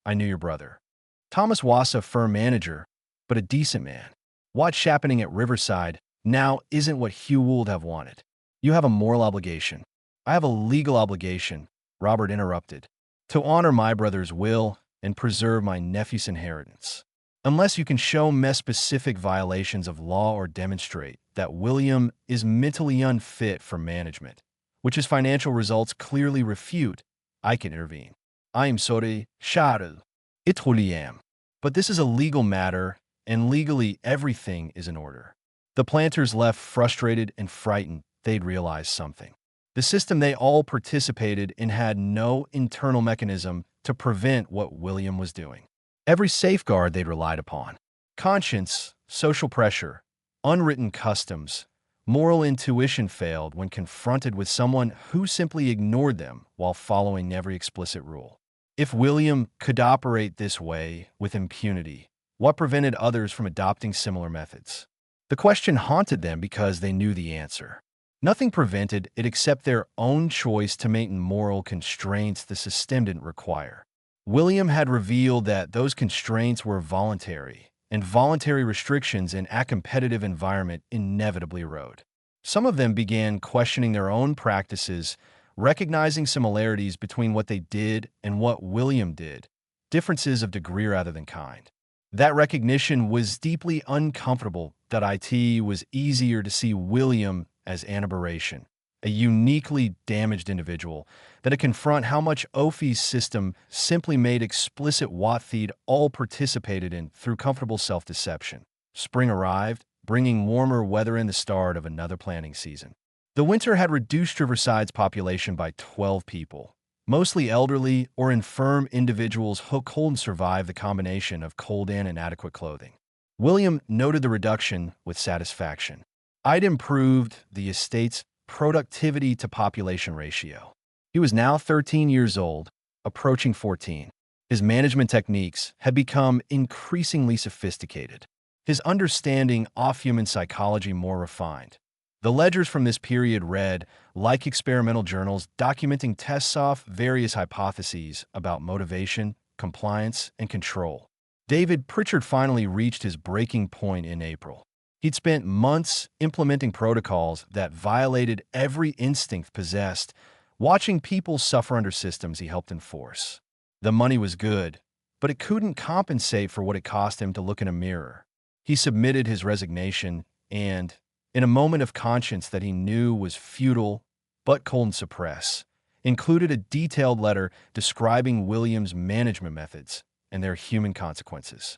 I knew your brother. Thomas was a firm manager, but a decent man. What's happening at Riverside now isn't what Hugh would have wanted. You have a moral obligation." "I have a legal obligation," Robert interrupted. to honor my brother's will and preserve my nephew's inheritance. Unless you can show me specific violations of law or demonstrate that William is mentally unfit for management, which his financial results clearly refute, I can intervene. I am sorry, Charles. It truly am. But this is a legal matter, and legally everything is in order. The planters left frustrated and frightened. They'd realized something. The system they all participated in had no internal mechanism to prevent what William was doing. Every safeguard they'd relied upon, conscience, social pressure, unwritten customs, moral intuition failed when confronted with someone who simply ignored them while following every explicit rule. If William could operate this way with impunity, what prevented others from adopting similar methods? The question haunted them because they knew the answer. Nothing prevented it except their own choice to maintain moral constraints the system didn't require. William had revealed that those constraints were voluntary, and voluntary restrictions in a competitive environment inevitably erode. Some of them began questioning their own practices, recognizing similarities between what they did and what William did, differences of degree rather than kind. That recognition was deeply uncomfortable. It was easier to see William as an aberration, a uniquely damaged individual, than to confront how much Ophi's system simply made explicit what they'd all participated in through comfortable self-deception. Spring arrived, bringing warmer weather in the start of another planting season. The winter had reduced Riverside's population by 12 people, mostly elderly or infirm individuals who couldn't survive the combination of cold and inadequate clothing. William noted the reduction with satisfaction. I'd improved the estate's productivity to population ratio. He was now 13 years old, approaching 14. His management techniques had become increasingly sophisticated, his understanding of human psychology more refined. The ledgers from this period read like experimental journals documenting tests of various hypotheses about motivation, compliance, and control. David Pritchard finally reached his breaking point in April. He'd spent months implementing protocols that violated every instinct possessed, watching people suffer under systems he helped enforce. The money was good, but it couldn't compensate for what it cost him to look in a mirror. He submitted his resignation and, in a moment of conscience that he knew was futile but couldn't suppress, included a detailed letter describing William's management methods and their human consequences.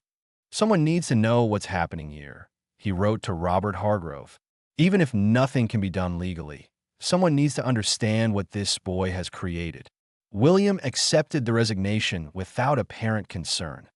Someone needs to know what's happening here, he wrote to Robert Hargrove. Even if nothing can be done legally, someone needs to understand what this boy has created. William accepted the resignation without apparent concern.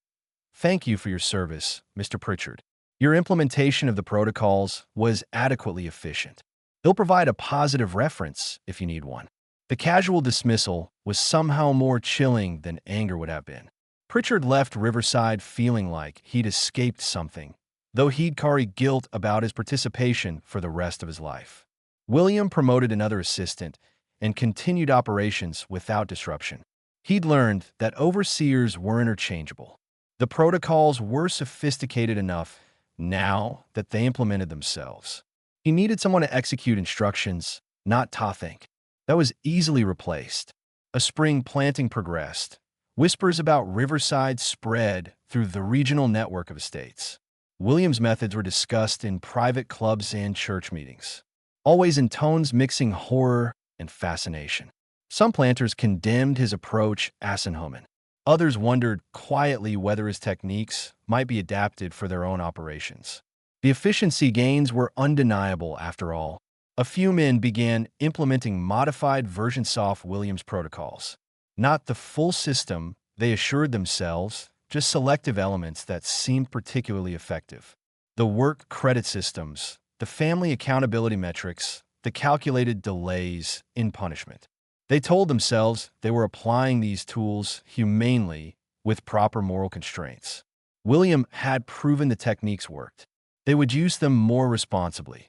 Thank you for your service, Mr. Pritchard. Your implementation of the protocols was adequately efficient. They'll provide a positive reference if you need one. The casual dismissal was somehow more chilling than anger would have been. Pritchard left Riverside feeling like he'd escaped something, though he'd carry guilt about his participation for the rest of his life. William promoted another assistant and continued operations without disruption. He'd learned that overseers were interchangeable. The protocols were sophisticated enough now that they implemented themselves. He needed someone to execute instructions, not to think. That was easily replaced. A spring planting progressed. Whispers about Riverside spread through the regional network of estates. William's methods were discussed in private clubs and church meetings, always in tones mixing horror and fascination. Some planters condemned his approach as inhuman. Others wondered quietly whether his techniques might be adapted for their own operations. The efficiency gains were undeniable after all. A few men began implementing modified versions of William's protocols. Not the full system, they assured themselves, just selective elements that seemed particularly effective. The work credit systems, the family accountability metrics, the calculated delays in punishment. They told themselves they were applying these tools humanely with proper moral constraints. William had proven the techniques worked. They would use them more responsibly.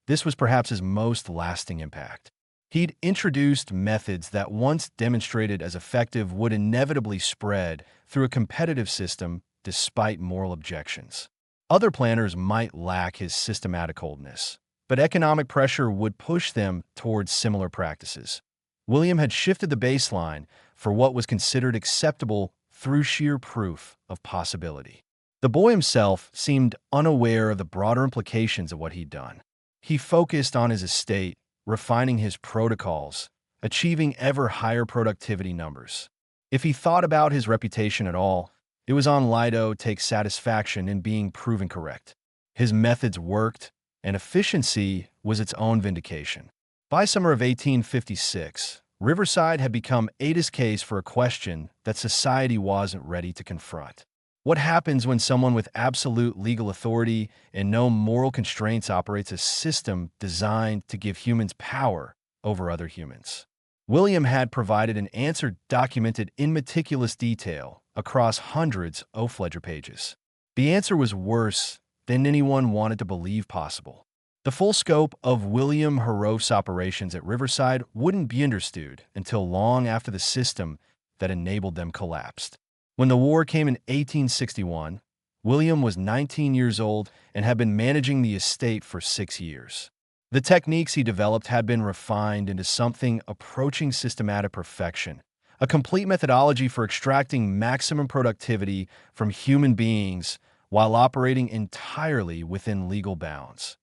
This was perhaps his most lasting impact. He'd introduced methods that once demonstrated as effective would inevitably spread through a competitive system despite moral objections. Other planners might lack his systematic coldness, but economic pressure would push them towards similar practices. William had shifted the baseline, for what was considered acceptable through sheer proof of possibility. The boy himself seemed unaware of the broader implications of what he'd done. He focused on his estate, refining his protocols, achieving ever higher productivity numbers. If he thought about his reputation at all, it was on Lido take satisfaction in being proven correct. His methods worked, and efficiency was its own vindication. By summer of 1856, Riverside had become Ada's case for a question that society wasn't ready to confront. What happens when someone with absolute legal authority and no moral constraints operates a system designed to give humans power over other humans? William had provided an answer documented in meticulous detail across hundreds of ledger pages. The answer was worse than anyone wanted to believe possible. The full scope of William Horrifying's operations at Riverside wouldn't be understood until long after the system that enabled them collapsed. When the war came in 1861, William was 19 years old and had been managing the estate for 6 years. The techniques he developed had been refined into something approaching systematic perfection, a complete methodology for extracting maximum productivity from human beings while operating entirely within legal bounds.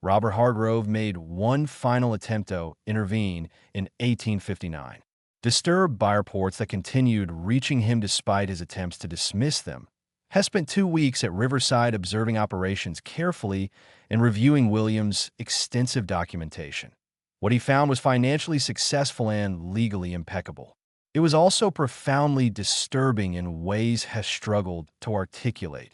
Robert Hargrove made one final attempt to intervene in 1859. Disturbed by reports that continued reaching him despite his attempts to dismiss them, Hess spent 2 weeks at Riverside observing operations carefully and reviewing William's extensive documentation. What he found was financially successful and legally impeccable. It was also profoundly disturbing in ways Hess struggled to articulate.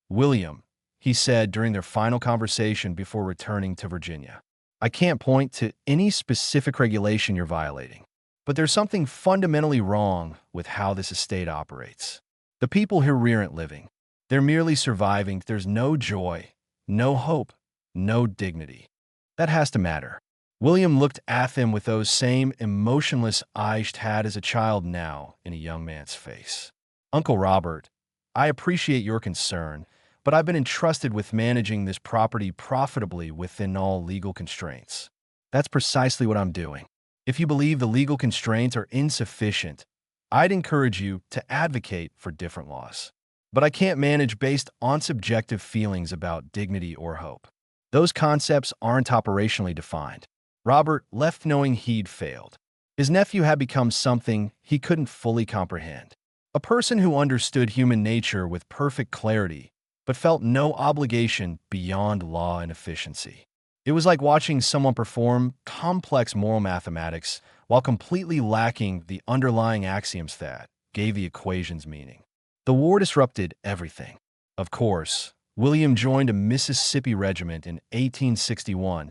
"William," he said during their final conversation before returning to Virginia, "I can't point to any specific regulation you're violating, but there's something fundamentally wrong with how this estate operates. The people here aren't living. They're merely surviving. There's no joy, no hope, no dignity. That has to matter." William looked at them with those same emotionless eyes he'd had as a child now in a young man's face. "Uncle Robert, I appreciate your concern, but I've been entrusted with managing this property profitably within all legal constraints. That's precisely what I'm doing. If you believe the legal constraints are insufficient, I'd encourage you to advocate for different laws. But I can't manage based on subjective feelings about dignity or hope. Those concepts aren't operationally defined." Robert left knowing he'd failed. His nephew had become something he couldn't fully comprehend. A person who understood human nature with perfect clarity, but felt no obligation beyond law and efficiency. It was like watching someone perform complex moral mathematics while completely lacking the underlying axioms that gave the equations meaning. The war disrupted everything. Of course, William joined a Mississippi regiment in 1861,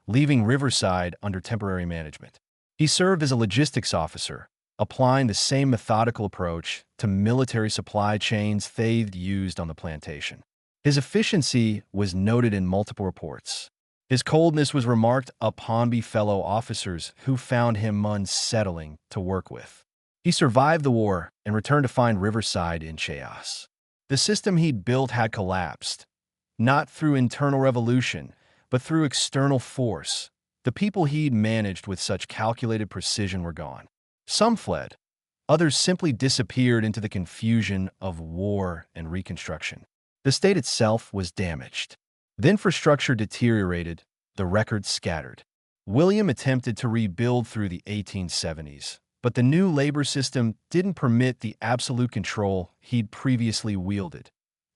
leaving Riverside under temporary management. He served as a logistics officer, applying the same methodical approach to military supply chains they'd used on the plantation. His efficiency was noted in multiple reports. His coldness was remarked upon by fellow officers who found him unsettling to work with. He survived the war and returned to find Riverside in chaos. The system he'd built had collapsed, not through internal revolution, but through external force. The people he'd managed with such calculated precision were gone. Some fled. Others simply disappeared into the confusion of war and reconstruction. The state itself was damaged. The infrastructure deteriorated, the records scattered. William attempted to rebuild through the 1870s, but the new labor system didn't permit the absolute control he'd previously wielded.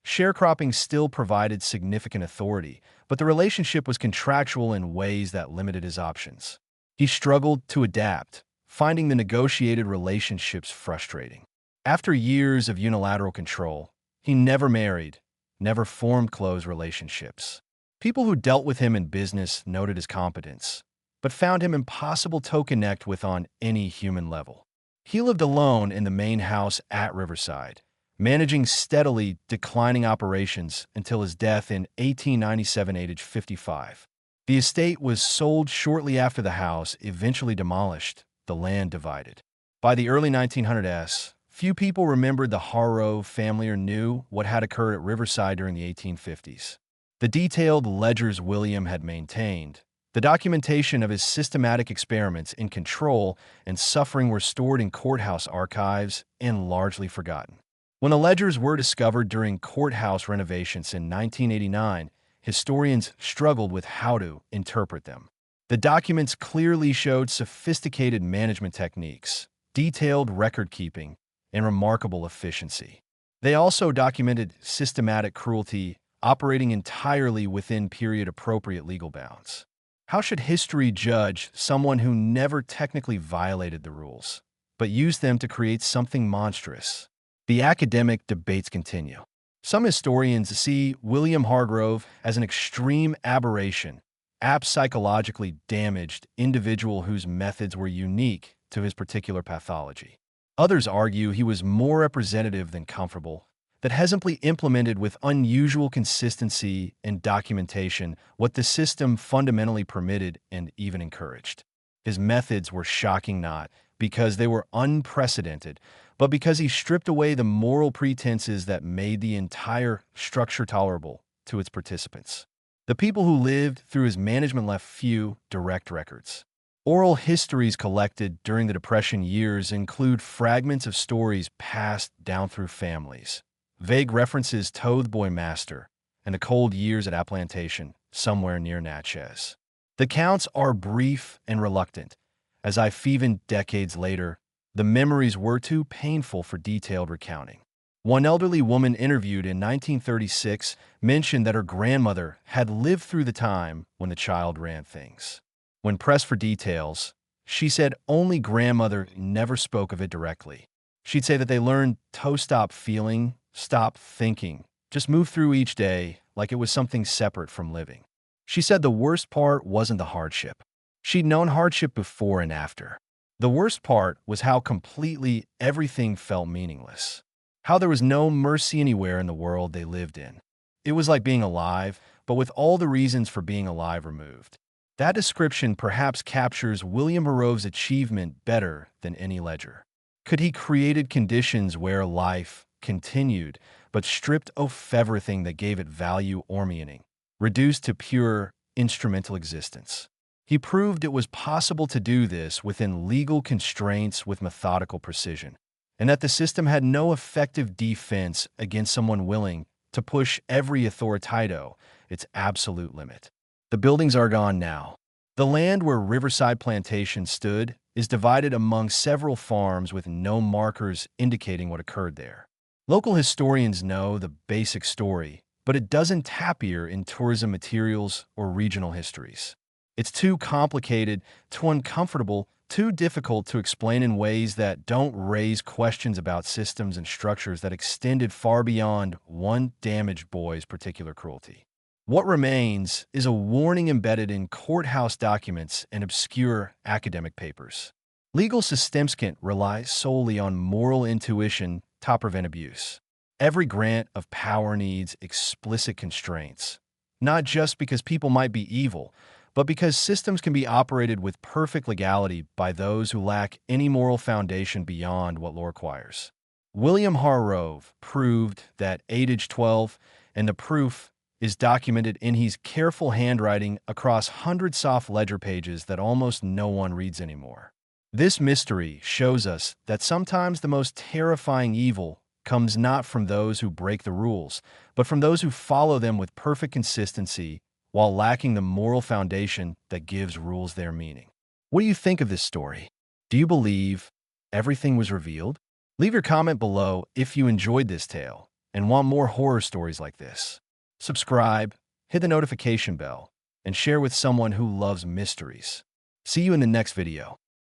Sharecropping still provided significant authority, but the relationship was contractual in ways that limited his options. He struggled to adapt, finding the negotiated relationships frustrating. After years of unilateral control, he never married, never formed close relationships. People who dealt with him in business noted his competence, but found him impossible to connect with on any human level. He lived alone in the main house at Riverside, managing steadily declining operations until his death in 1897 at age 55. The estate was sold shortly after the house eventually demolished, the land divided. By the early 1900s, few people remembered the Horrifying family or knew what had occurred at Riverside during the 1850s. The detailed ledgers William had maintained, The documentation of his systematic experiments in control and suffering were stored in courthouse archives and largely forgotten. When the ledgers were discovered during courthouse renovations in 1989, historians struggled with how to interpret them. The documents clearly showed sophisticated management techniques, detailed record-keeping, and remarkable efficiency. They also documented systematic cruelty operating entirely within period-appropriate legal bounds. How should history judge someone who never technically violated the rules, but used them to create something monstrous? The academic debates continue. Some historians see William Hargrove as an extreme aberration, a psychologically damaged individual whose methods were unique to his particular pathology. Others argue he was more representative than comfortable, that hesitantly implemented with unusual consistency and documentation what the system fundamentally permitted and even encouraged. His methods were shocking not because they were unprecedented, but because he stripped away the moral pretenses that made the entire structure tolerable to its participants. The people who lived through his management left few direct records. Oral histories collected during the Depression years include fragments of stories passed down through families, vague references to the Boy Master, and the cold years at Plantation, somewhere near Natchez. The accounts are brief and reluctant, as even decades later, the memories were too painful for detailed recounting. One elderly woman interviewed in 1936 mentioned that her grandmother had lived through the time when the child ran things. When pressed for details, she said only grandmother never spoke of it directly. She'd say that they learned to stop feeling, stop thinking, just move through each day like it was something separate from living. She said the worst part wasn't the hardship. She'd known hardship before and after. The worst part was how completely everything felt meaningless. How there was no mercy anywhere in the world they lived in. It was like being alive, but with all the reasons for being alive removed. That description perhaps captures William Hargrove's achievement better than any ledger. Could he created conditions where life continued, but stripped of everything that gave it value or meaning, reduced to pure instrumental existence? He proved it was possible to do this within legal constraints with methodical precision, and that the system had no effective defense against someone willing to push every authoritato its absolute limit. The buildings are gone now. The land where Riverside Plantation stood is divided among several farms with no markers indicating what occurred there. Local historians know the basic story, but it doesn't appear in tourism materials or regional histories. It's too complicated, too uncomfortable, too difficult to explain in ways that don't raise questions about systems and structures that extended far beyond one damaged boy's particular cruelty. What remains is a warning embedded in courthouse documents and obscure academic papers. Legal systems can't rely solely on moral intuition to prevent abuse. Every grant of power needs explicit constraints, not just because people might be evil, but because systems can be operated with perfect legality by those who lack any moral foundation beyond what law requires. William Hargrove proved that at age 12, and the proof is documented in his careful handwriting across hundreds of soft ledger pages that almost no one reads anymore. This mystery shows us that sometimes the most terrifying evil comes not from those who break the rules, but from those who follow them with perfect consistency while lacking the moral foundation that gives rules their meaning. What do you think of this story? Do you believe everything was revealed? Leave your comment below if you enjoyed this tale and want more horror stories like this. Subscribe, hit the notification bell, and share with someone who loves mysteries. See you in the next video.